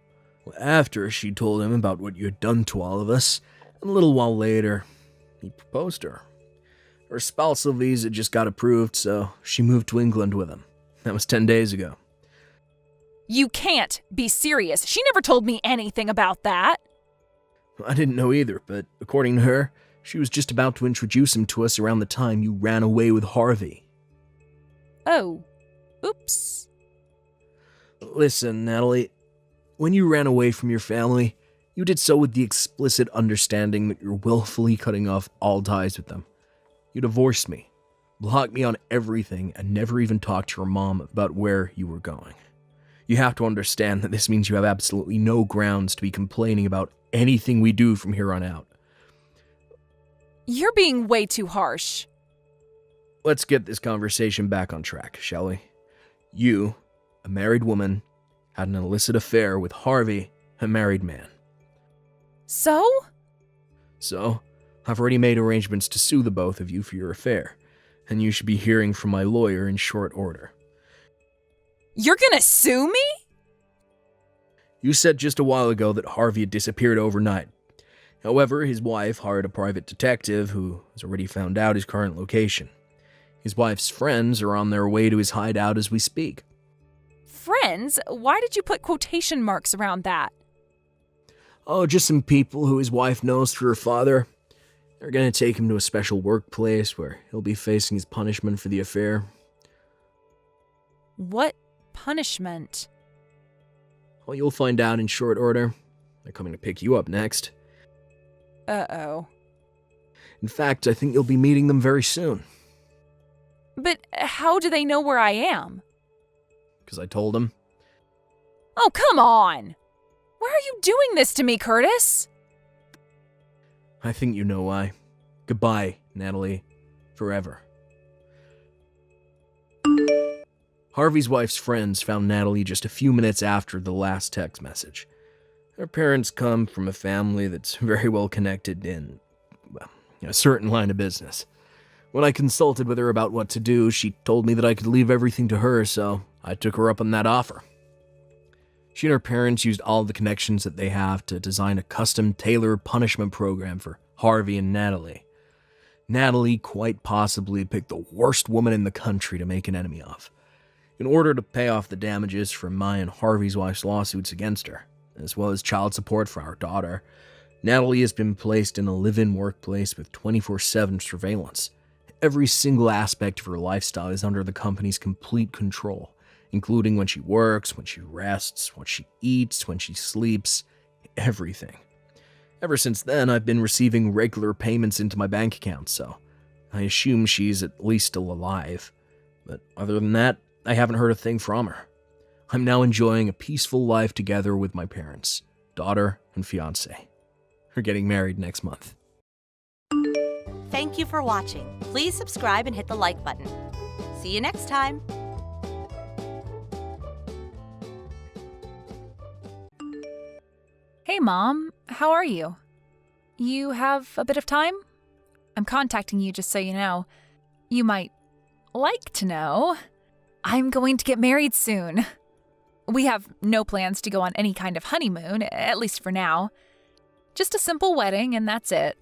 S8: After she told him about what you had done to all of us, and a little while later, he proposed to her. Her spousal visa just got approved, so she moved to England with him. That was 10 days ago.
S7: You can't be serious. She never told me anything about that.
S8: I didn't know either, but according to her, she was just about to introduce him to us around the time you ran away with Harvey.
S7: Oh. Oops.
S8: Listen, Natalie, when you ran away from your family, you did so with the explicit understanding that you're willfully cutting off all ties with them. You divorced me, blocked me on everything, and never even talked to your mom about where you were going. You have to understand that this means you have absolutely no grounds to be complaining about anything we do from here on out.
S7: You're being way too harsh.
S8: Let's get this conversation back on track, shall we? You, a married woman, had an illicit affair with Harvey, a married man.
S7: So?
S8: So, I've already made arrangements to sue the both of you for your affair, and you should be hearing from my lawyer in short order.
S7: You're gonna sue me?
S8: You said just a while ago that Harvey had disappeared overnight. However, his wife hired a private detective who has already found out his current location. His wife's friends are on their way to his hideout as we speak.
S7: Friends? Why did you put quotation marks around that?
S8: Oh, just some people who his wife knows through her father. They're gonna take him to a special workplace where he'll be facing his punishment for the affair.
S7: What punishment?
S8: Well, you'll find out in short order. They're coming to pick you up next.
S7: Uh-oh.
S8: In fact, I think you'll be meeting them very soon.
S7: But how do they know where I am?
S8: Because I told them.
S7: Oh, come on! Why are you doing this to me, Curtis?
S8: I think you know why. Goodbye, Natalie. Forever. Harvey's wife's friends found Natalie just a few minutes after the last text message. Her parents come from a family that's very well connected in, well, a certain line of business. When I consulted with her about what to do, she told me that I could leave everything to her, so I took her up on that offer. She and her parents used all the connections that they have to design a custom tailored punishment program for Harvey and Natalie. Natalie quite possibly picked the worst woman in the country to make an enemy of, in order to pay off the damages from my and Harvey's wife's lawsuits against her, as well as child support for our daughter. Natalie has been placed in a live-in workplace with 24/7 surveillance. Every single aspect of her lifestyle is under the company's complete control, including when she works, when she rests, what she eats, when she sleeps, everything. Ever since then, I've been receiving regular payments into my bank account, so I assume she's at least still alive. But other than that, I haven't heard a thing from her. I'm now enjoying a peaceful life together with my parents, daughter, and fiancé. We're getting married next month.
S3: Thank you for watching. Please subscribe and hit the like button. See you next time.
S7: Hey, Mom. How are you? You have a bit of time? I'm contacting you just so you know. You might like to know. I'm going to get married soon. We have no plans to go on any kind of honeymoon, at least for now. Just a simple wedding, and that's it.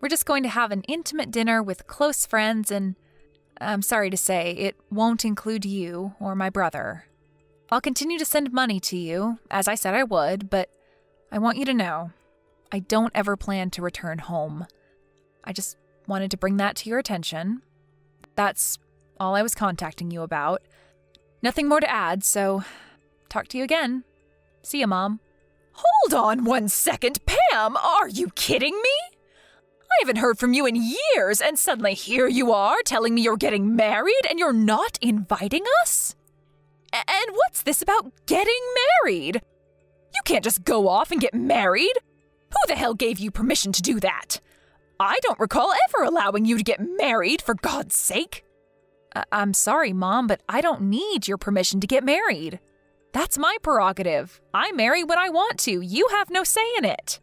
S7: We're just going to have an intimate dinner with close friends, and I'm sorry to say, it won't include you or my brother. I'll continue to send money to you, as I said I would, but I want you to know, I don't ever plan to return home. I just wanted to bring that to your attention. That's all I was contacting you about. Nothing more to add, so talk to you again. See ya, Mom.
S5: Hold on 1 second, Pam! Are you kidding me? I haven't heard from you in years, and suddenly here you are telling me you're getting married and you're not inviting us? And what's this about getting married? You can't just go off and get married. Who the hell gave you permission to do that? I don't recall ever allowing you to get married, for God's sake.
S7: I'm sorry, Mom, but I don't need your permission to get married. That's my prerogative. I marry when I want to. You have no say in it.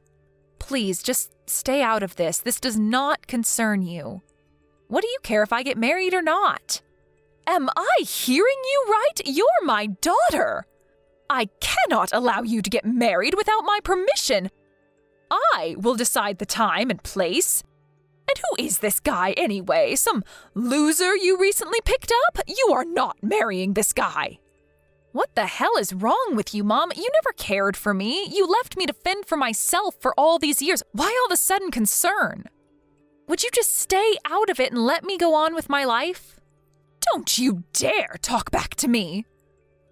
S7: Please, just stay out of this. This does not concern you. What do you care if I get married or not?
S5: Am I hearing you right? You're my daughter. I cannot allow you to get married without my permission. I will decide the time and place. And who is this guy anyway? Some loser you recently picked up? You are not marrying this guy.
S7: What the hell is wrong with you, Mom? You never cared for me. You left me to fend for myself for all these years. Why all of a sudden concern? Would you just stay out of it and let me go on with my life?
S5: Don't you dare talk back to me.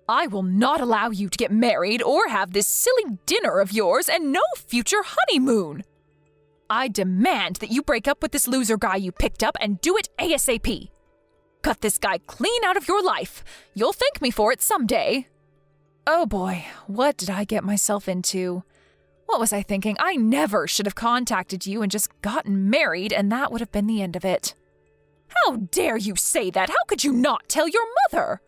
S5: I will not allow you to get married or have this silly dinner of yours and no future honeymoon. I demand that you break up with this loser guy you picked up and do it ASAP. Cut this guy clean out of your life. You'll thank me for it someday.
S7: Oh boy, what did I get myself into? What was I thinking? I never should have contacted you and just gotten married, and that would have been the end of it.
S5: How dare you say that? How could you not tell your mother?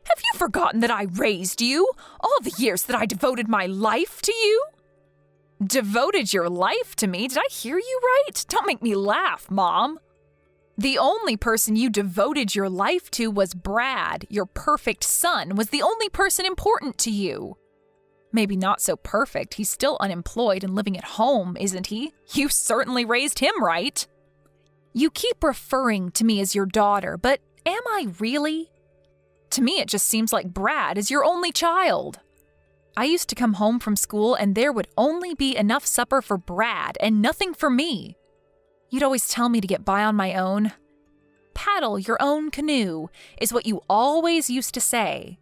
S5: Have you forgotten that I raised you? All the years that I devoted my life to you?
S7: Devoted your life to me? Did I hear you right? Don't make me laugh, Mom. The only person you devoted your life to was Brad. Your perfect son was the only person important to you. Maybe not so perfect. He's still unemployed and living at home, isn't he? You certainly raised him right. You keep referring to me as your daughter, but am I really? To me, it just seems like Brad is your only child. I used to come home from school and there would only be enough supper for Brad and nothing for me. You'd always tell me to get by on my own. Paddle your own canoe is what you always used to say.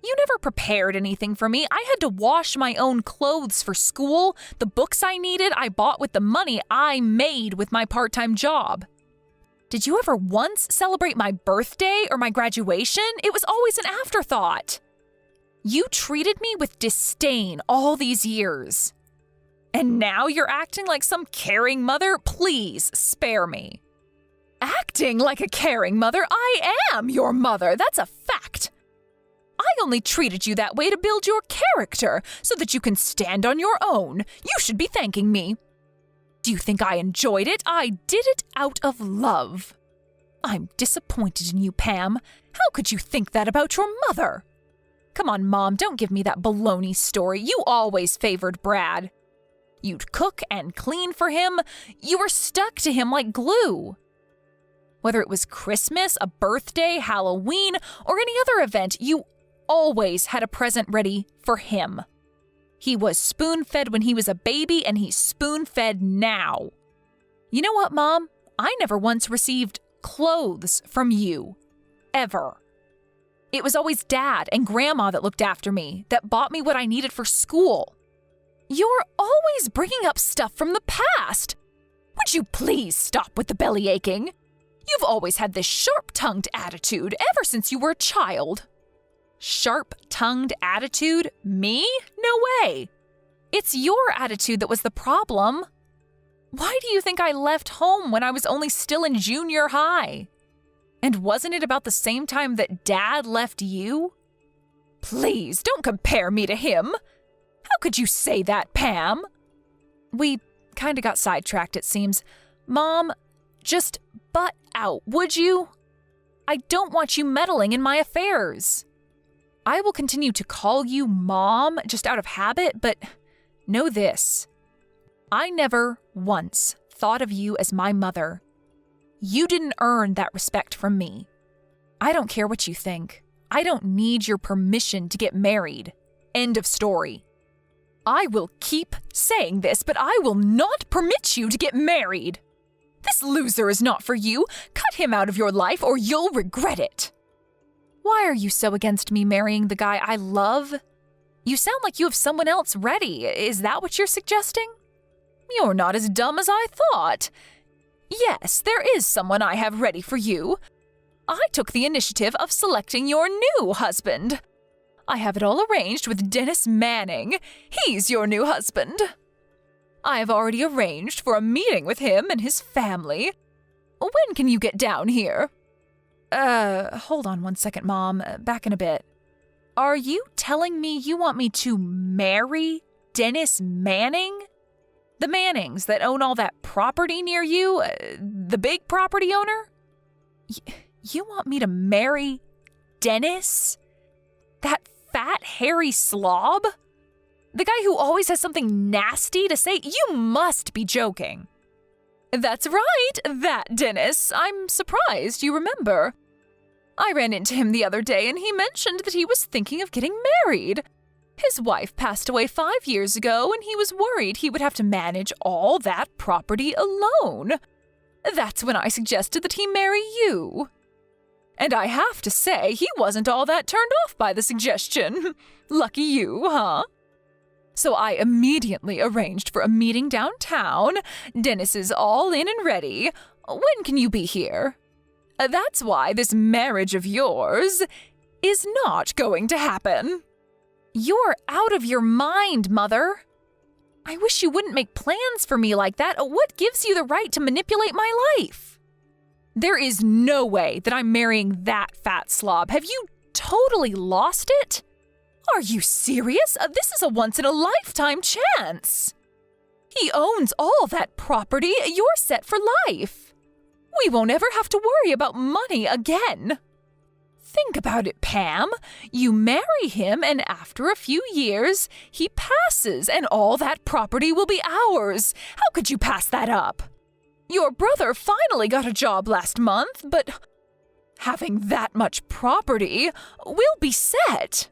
S7: You never prepared anything for me. I had to wash my own clothes for school. The books I needed, I bought with the money I made with my part-time job. Did you ever once celebrate my birthday or my graduation? It was always an afterthought. You treated me with disdain all these years. And now you're acting like some caring mother? Please spare me. Acting like a caring mother? I am your mother. That's a fact. I only treated you that way to build your character so that you can stand on your own. You should be thanking me. Do you think I enjoyed it? I did it out of love. I'm disappointed in you, Pam. How could you think that about your mother? Come on, Mom, don't give me that baloney story. You always favored Brad. You'd cook and clean for him. You were stuck to him like glue. Whether it was Christmas, a birthday, Halloween, or any other event, you always had a present ready for him. He was spoon-fed when he was a baby, and he's spoon-fed now. You know what, Mom? I never once received clothes from you. Ever. It was always Dad and Grandma that looked after me, that bought me what I needed for school. You're always bringing up stuff from the past. Would you please stop with the belly aching? You've always had this sharp-tongued attitude ever since you were a child. Sharp-tongued attitude? Me? No way. It's your attitude that was the problem. Why do you think I left home when I was only still in junior high? And wasn't it about the same time that Dad left you? Please, don't compare me to him. How could you say that, Pam? We kinda got sidetracked, it seems. Mom, just butt out, would you? I don't want you meddling in my affairs. I will continue to call you Mom just out of habit, but know this. I never once thought of you as my mother. You didn't earn that respect from me. I don't care what you think. I don't need your permission to get married. End of story. I will keep saying this, but I will not permit you to get married. This loser is not for you. Cut him out of your life or you'll regret it. Why are you so against me marrying the guy I love? You sound like you have someone else ready. Is that what you're suggesting? You're not as dumb as I thought. Yes, there is someone I have ready for you. I took the initiative of selecting your new husband. I have it all arranged with Dennis Manning. He's your new husband. I have already arranged for a meeting with him and his family. When can you get down here? Hold on one second, Mom. Back in a bit. Are you telling me you want me to marry Dennis Manning? The Mannings that own all that property near you? The big property owner? You want me to marry Dennis? That fat, hairy slob? The guy who always has something nasty to say? You must be joking. That's right, that Dennis. I'm surprised you remember. I ran into him the other day and he mentioned that he was thinking of getting married. His wife passed away 5 years ago and he was worried he would have to manage all that property alone. That's when I suggested that he marry you. And I have to say, he wasn't all that turned off by the suggestion. Lucky you, huh? So I immediately arranged for a meeting downtown. Dennis is all in and ready. When can you be here? That's why this marriage of yours is not going to happen. You're out of your mind, Mother. I wish you wouldn't make plans for me like that. What gives you the right to manipulate my life? There is no way that I'm marrying that fat slob. Have you totally lost it? Are you serious? This is a once-in-a-lifetime chance. He owns all that property. You're set for life. We won't ever have to worry about money again. Think about it, Pam. You marry him, and after a few years, he passes, and all that property will be ours. How could you pass that up? Your brother finally got a job last month, but having that much property, we'll be set.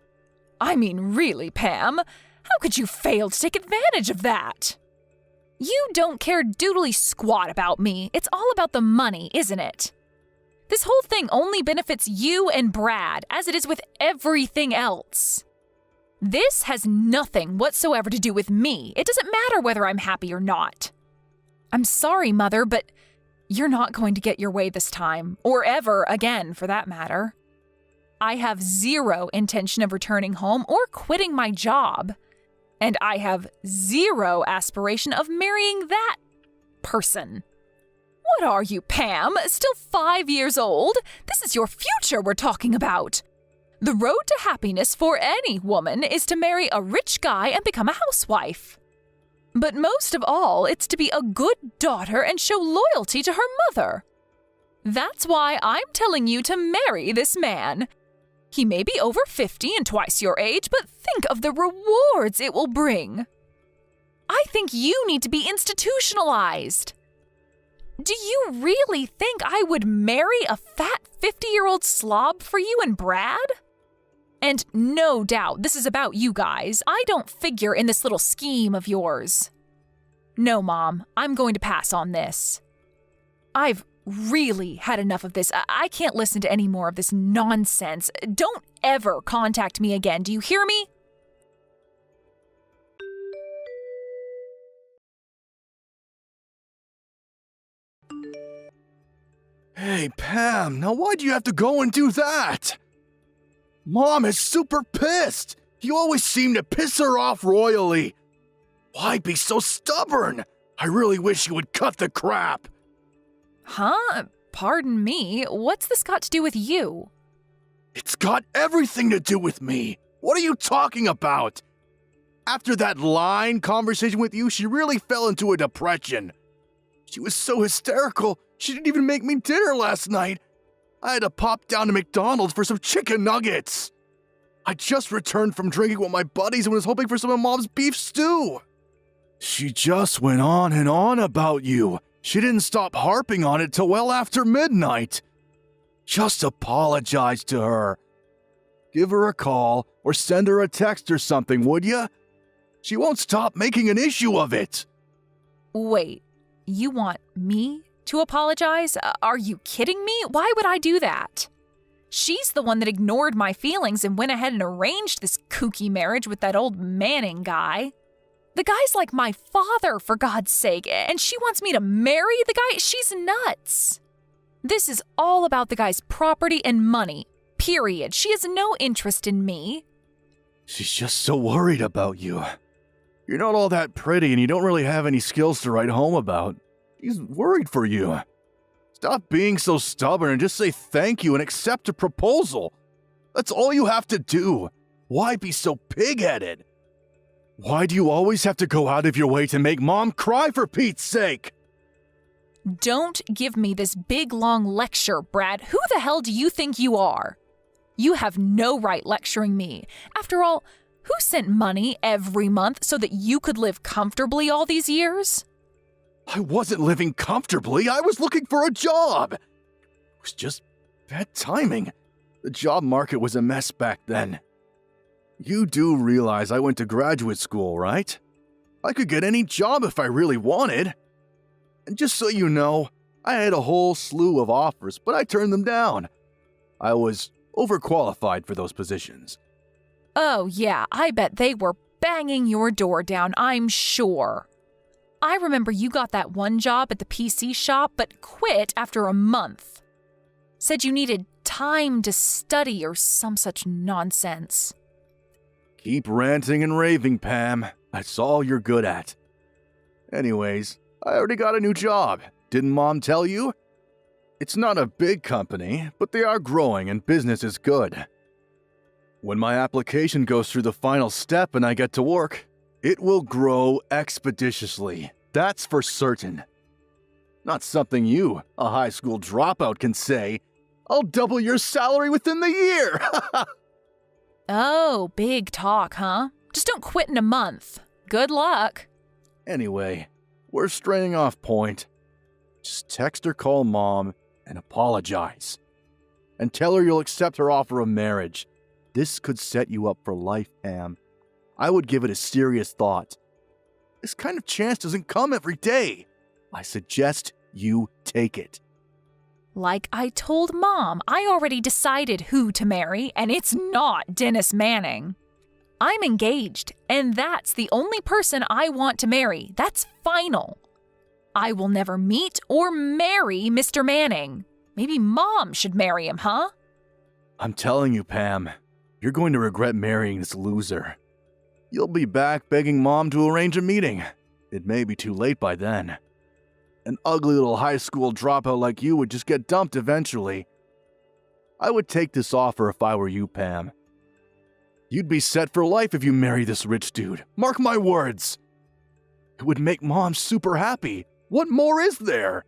S7: I mean, really, Pam, how could you fail to take advantage of that? You don't care doodly squat about me. It's all about the money, isn't it? This whole thing only benefits you and Brad, as it is with everything else. This has nothing whatsoever to do with me. It doesn't matter whether I'm happy or not. I'm sorry, Mother, but you're not going to get your way this time, or ever again, for that matter. I have zero intention of returning home or quitting my job. And I have zero aspiration of marrying that person. What are you, Pam? Still 5 years old? This is your future we're talking about. The road to happiness for any woman is to marry a rich guy and become a housewife. But most of all, it's to be a good daughter and show loyalty to her mother. That's why I'm telling you to marry this man. He may be over 50 and twice your age, but think of the rewards it will bring. I think you need to be institutionalized. Do you really think I would marry a fat 50-year-old slob for you and Brad? And no doubt this is about you guys. I don't figure in this little scheme of yours. No, Mom, I'm going to pass on this. I've really had enough of this. I can't listen to any more of this nonsense. Don't ever contact me again. Do you hear me?
S9: Hey, Pam, now why'd you have to go and do that? Mom is super pissed. You always seem to piss her off royally. Why be so stubborn? I really wish you would cut the crap.
S7: Huh? Pardon me, what's this got to do with you?
S9: It's got everything to do with me. What are you talking about? After that line conversation with you, she really fell into a depression. She was so hysterical, she didn't even make me dinner last night. I had to pop down to McDonald's for some chicken nuggets. I just returned from drinking with my buddies and was hoping for some of Mom's beef stew. She just went on and on about you. She didn't stop harping on it till well after midnight. Just apologize to her. Give her a call or send her a text or something, would ya? She won't stop making an issue of it.
S7: Wait, you want me to apologize? Are you kidding me? Why would I do that? She's the one that ignored my feelings and went ahead and arranged this kooky marriage with that old Manning guy. The guy's like my father, for God's sake, and she wants me to marry the guy? She's nuts. This is all about the guy's property and money, period. She has no interest in me.
S9: She's just so worried about you. You're not all that pretty and you don't really have any skills to write home about. She's worried for you. Stop being so stubborn and just say thank you and accept a proposal. That's all you have to do. Why be so pig-headed? Why do you always have to go out of your way to make Mom cry, for Pete's sake?
S7: Don't give me this big long lecture, Brad. Who the hell do you think you are? You have no right lecturing me. After all, who sent money every month so that you could live comfortably all these years?
S9: I wasn't living comfortably. I was looking for a job. It was just bad timing. The job market was a mess back then. You do realize I went to graduate school, right? I could get any job if I really wanted. And just so you know, I had a whole slew of offers, but I turned them down. I was overqualified for those positions.
S7: Oh, yeah, I bet they were banging your door down, I'm sure. I remember you got that one job at the PC shop, but quit after a month. Said you needed time to study or some such nonsense.
S9: Keep ranting and raving, Pam. That's all you're good at. Anyways, I already got a new job. Didn't Mom tell you? It's not a big company, but they are growing and business is good. When my application goes through the final step and I get to work, it will grow expeditiously. That's for certain. Not something you, a high school dropout, can say. I'll double your salary within the year!
S7: Oh, big talk, huh? Just don't quit in a month. Good luck.
S9: Anyway, we're straying off point. Just text or call Mom and apologize. And tell her you'll accept her offer of marriage. This could set you up for life, Pam. I would give it a serious thought. This kind of chance doesn't come every day. I suggest you take it.
S7: Like I told Mom, I already decided who to marry, and it's not Dennis Manning. I'm engaged, and that's the only person I want to marry. That's final. I will never meet or marry Mr. Manning. Maybe Mom should marry him, huh?
S9: I'm telling you, Pam, you're going to regret marrying this loser. You'll be back begging Mom to arrange a meeting. It may be too late by then. An ugly little high school dropout like you would just get dumped eventually. I would take this offer if I were you, Pam. You'd be set for life if you marry this rich dude. Mark my words. It would make Mom super happy. What more is there?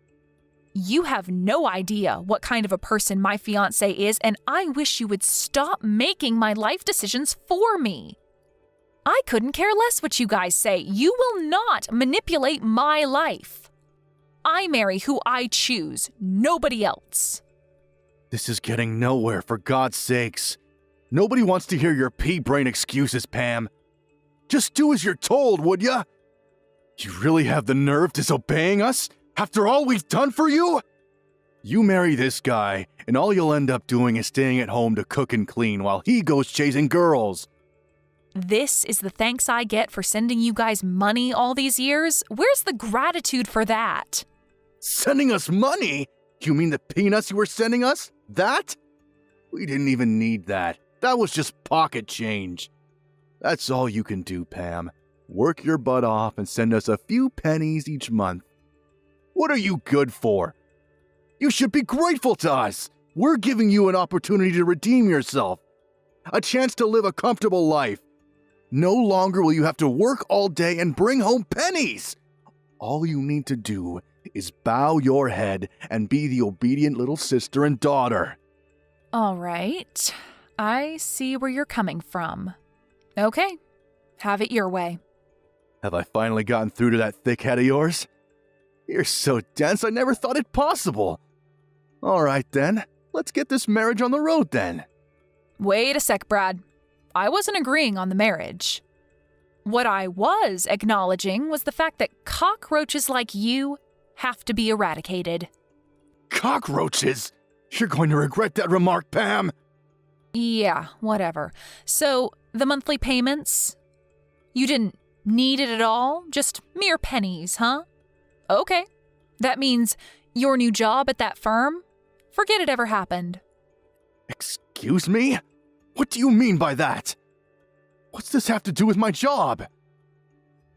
S7: You have no idea what kind of a person my fiancé is, and I wish you would stop making my life decisions for me. I couldn't care less what you guys say. You will not manipulate my life. I marry who I choose, nobody else.
S9: This is getting nowhere, for God's sakes. Nobody wants to hear your pea-brain excuses, Pam. Just do as you're told, would ya? You really have the nerve disobeying us after all we've done for you? You marry this guy, and all you'll end up doing is staying at home to cook and clean while he goes chasing girls.
S7: This is the thanks I get for sending you guys money all these years? Where's the gratitude for that?
S9: Sending us money? You mean the peanuts you were sending us? That? We didn't even need that. That was just pocket change. That's all you can do, Pam. Work your butt off and send us a few pennies each month. What are you good for? You should be grateful to us. We're giving you an opportunity to redeem yourself. A chance to live a comfortable life. No longer will you have to work all day and bring home pennies. All you need to do is bow your head and be the obedient little sister and daughter.
S7: All right. I see where you're coming from. Okay. Have it your way.
S9: Have I finally gotten through to that thick head of yours? You're so dense, I never thought it possible. All right, then. Let's get this marriage on the road, then.
S7: Wait a sec, Brad. I wasn't agreeing on the marriage. What I was acknowledging was the fact that cockroaches like you have to be eradicated.
S9: Cockroaches? You're going to regret that remark, Pam.
S7: Yeah, whatever. So, the monthly payments? You didn't need it at all? Just mere pennies, huh? Okay. That means your new job at that firm? Forget it ever happened.
S9: Excuse me? What do you mean by that? What's this have to do with my job?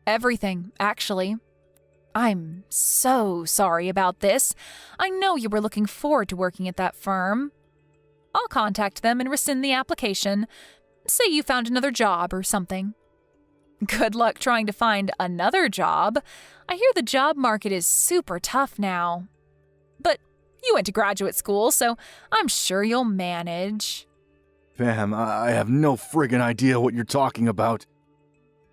S7: Everything, actually. I'm so sorry about this. I know you were looking forward to working at that firm. I'll contact them and rescind the application. Say you found another job or something. Good luck trying to find another job. I hear the job market is super tough now. But you went to graduate school, so I'm sure you'll manage.
S9: Pam, I have no friggin' idea what you're talking about.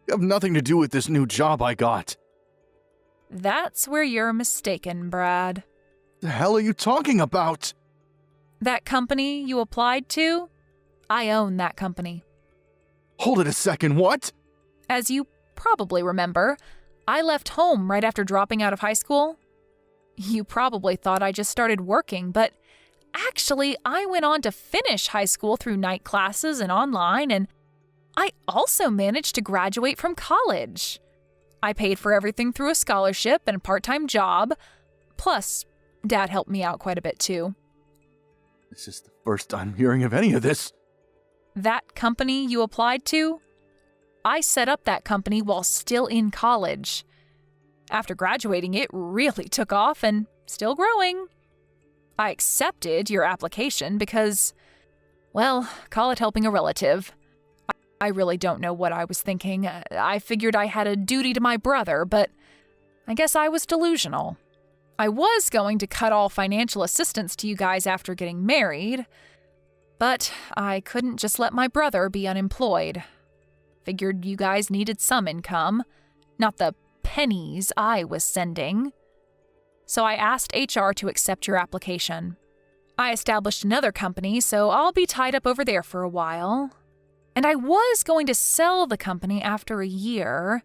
S9: You have nothing to do with this new job I got.
S7: That's where you're mistaken, Brad.
S9: The hell are you talking about?
S7: That company you applied to? I own that company.
S9: Hold it a second, what?
S7: As you probably remember, I left home right after dropping out of high school. You probably thought I just started working, but actually, I went on to finish high school through night classes and online, and I also managed to graduate from college. I paid for everything through a scholarship and a part-time job. Plus, Dad helped me out quite a bit too.
S9: This is the first I'm hearing of any of this.
S7: That company you applied to? I set up that company while still in college. After graduating, it really took off and still growing. I accepted your application because, well, call it helping a relative. I really don't know what I was thinking. I figured I had a duty to my brother, but I guess I was delusional. I was going to cut all financial assistance to you guys after getting married, but I couldn't just let my brother be unemployed. Figured you guys needed some income, not the pennies I was sending. So I asked HR to accept your application. I established another company, so I'll be tied up over there for a while. And I was going to sell the company after a year.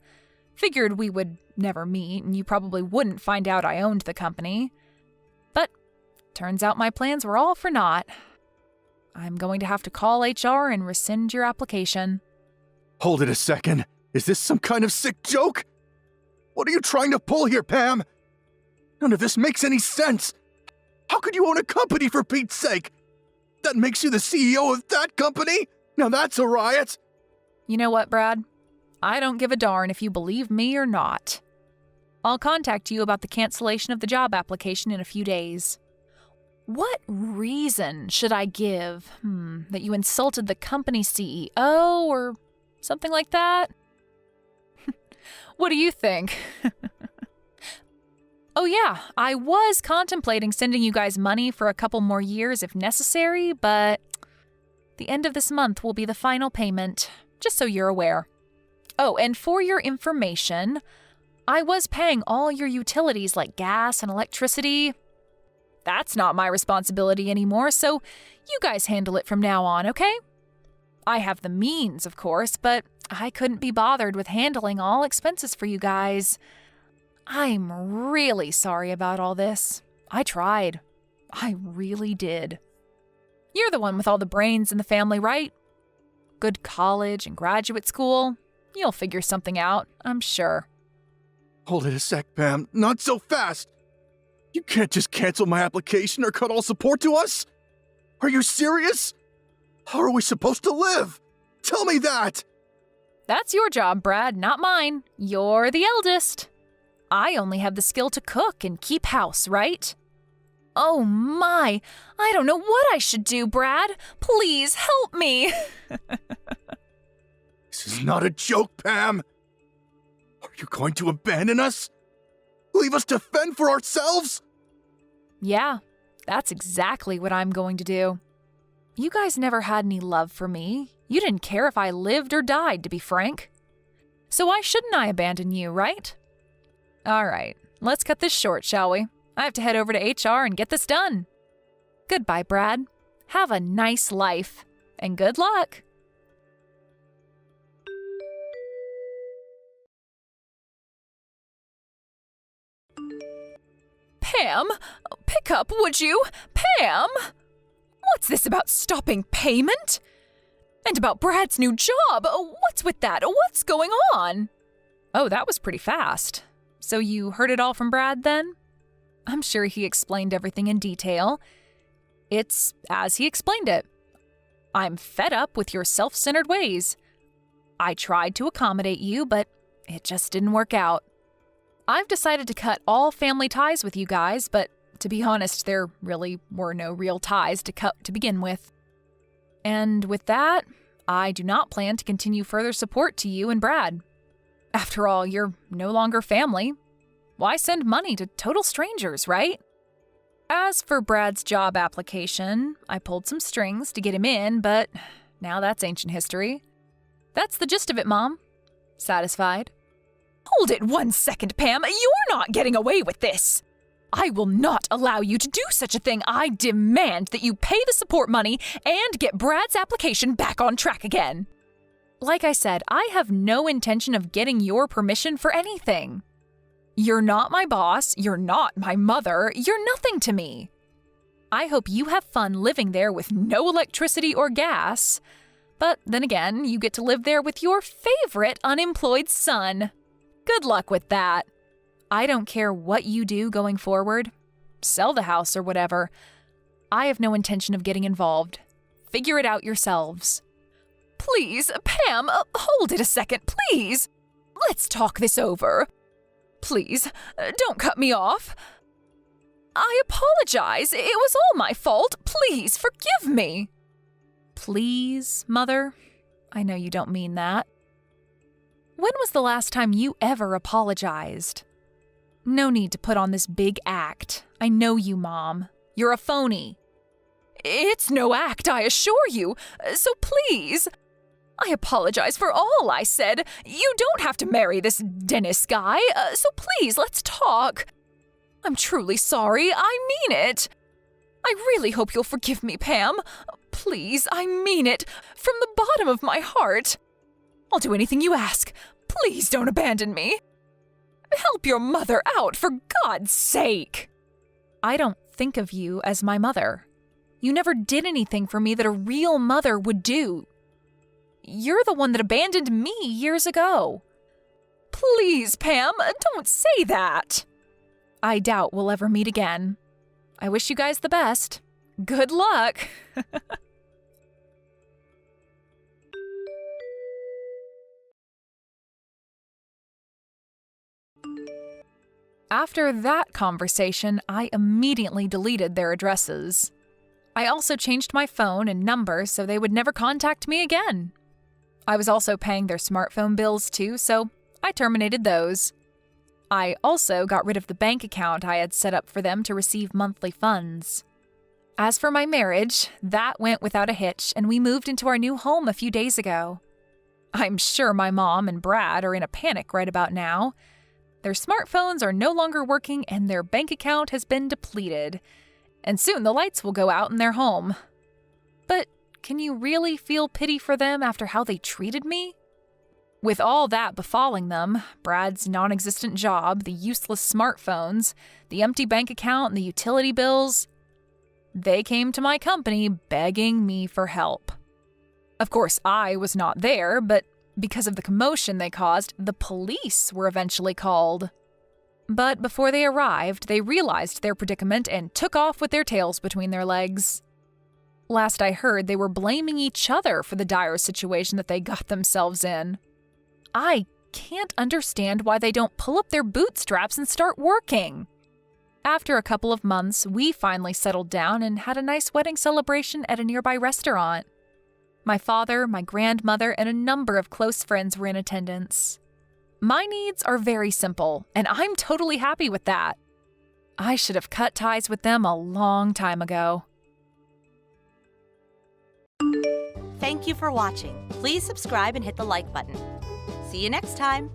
S7: Figured we would never meet, and you probably wouldn't find out I owned the company. But turns out my plans were all for naught. I'm going to have to call HR and rescind your application.
S9: Hold it a second. Is this some kind of sick joke? What are you trying to pull here, Pam? None of this makes any sense. How could you own a company, for Pete's sake? That makes you the CEO of that company? Now that's a riot.
S7: You know what, Brad? I don't give a darn if you believe me or not. I'll contact you about the cancellation of the job application in a few days. What reason should I give? That you insulted the company CEO or something like that? What do you think? Oh yeah, I was contemplating sending you guys money for a couple more years if necessary, but the end of this month will be the final payment, just so you're aware. Oh, and for your information, I was paying all your utilities like gas and electricity. That's not my responsibility anymore, so you guys handle it from now on, okay? I have the means, of course, but I couldn't be bothered with handling all expenses for you guys. I'm really sorry about all this. I tried. I really did. You're the one with all the brains in the family, right? Good college and graduate school. You'll figure something out, I'm sure.
S9: Hold it a sec, Pam. Not so fast. You can't just cancel my application or cut all support to us? Are you serious? How are we supposed to live? Tell me that!
S7: That's your job, Brad, not mine. You're the eldest. I only have the skill to cook and keep house, right? Oh my, I don't know what I should do, Brad. Please help me.
S9: This is not a joke, Pam. Are you going to abandon us? Leave us to fend for ourselves?
S7: Yeah, that's exactly what I'm going to do. You guys never had any love for me. You didn't care if I lived or died, to be frank. So why shouldn't I abandon you, right? All right, let's cut this short, shall we? I have to head over to HR and get this done. Goodbye, Brad. Have a nice life, and good luck. Pam, pick up, would you? Pam! What's this about stopping payment? And about Brad's new job? What's with that? What's going on? Oh, that was pretty fast. So you heard it all from Brad then? I'm sure he explained everything in detail. It's as he explained it. I'm fed up with your self-centered ways. I tried to accommodate you, but it just didn't work out. I've decided to cut all family ties with you guys, but to be honest, there really were no real ties to cut to begin with. And with that, I do not plan to continue further support to you and Brad. After all, you're no longer family. Why send money to total strangers, right? As for Brad's job application, I pulled some strings to get him in, but now that's ancient history. That's the gist of it, Mom. Satisfied? Hold it 1 second, Pam. You're not getting away with this. I will not allow you to do such a thing. I demand that you pay the support money and get Brad's application back on track again. Like I said, I have no intention of getting your permission for anything. You're not my boss, you're not my mother, you're nothing to me. I hope you have fun living there with no electricity or gas. But then again, you get to live there with your favorite unemployed son. Good luck with that. I don't care what you do going forward. Sell the house or whatever. I have no intention of getting involved. Figure it out yourselves. Please, Pam, hold it a second, please. Let's talk this over. Please, don't cut me off. I apologize. It was all my fault. Please, forgive me. Please, Mother? I know you don't mean that. When was the last time you ever apologized? No need to put on this big act. I know you, Mom. You're a phony. It's no act, I assure you. So please, I apologize for all I said. You don't have to marry this Dennis guy, so please, let's talk. I'm truly sorry. I mean it. I really hope you'll forgive me, Pam. Please, I mean it. From the bottom of my heart. I'll do anything you ask. Please don't abandon me. Help your mother out, for God's sake. I don't think of you as my mother. You never did anything for me that a real mother would do. You're the one that abandoned me years ago. Please, Pam, don't say that. I doubt we'll ever meet again. I wish you guys the best. Good luck. After that conversation, I immediately deleted their addresses. I also changed my phone and number so they would never contact me again. I was also paying their smartphone bills too, so I terminated those. I also got rid of the bank account I had set up for them to receive monthly funds. As for my marriage, that went without a hitch, and we moved into our new home a few days ago. I'm sure my mom and Brad are in a panic right about now. Their smartphones are no longer working and their bank account has been depleted. And soon the lights will go out in their home. But can you really feel pity for them after how they treated me? With all that befalling them, Brad's non-existent job, the useless smartphones, the empty bank account, and the utility bills, they came to my company begging me for help. Of course, I was not there, but because of the commotion they caused, the police were eventually called. But before they arrived, they realized their predicament and took off with their tails between their legs. Last I heard, they were blaming each other for the dire situation that they got themselves in. I can't understand why they don't pull up their bootstraps and start working. After a couple of months, we finally settled down and had a nice wedding celebration at a nearby restaurant. My father, my grandmother, and a number of close friends were in attendance. My needs are very simple, and I'm totally happy with that. I should have cut ties with them a long time ago.
S3: Thank you for watching. Please subscribe and hit the like button. See you next time.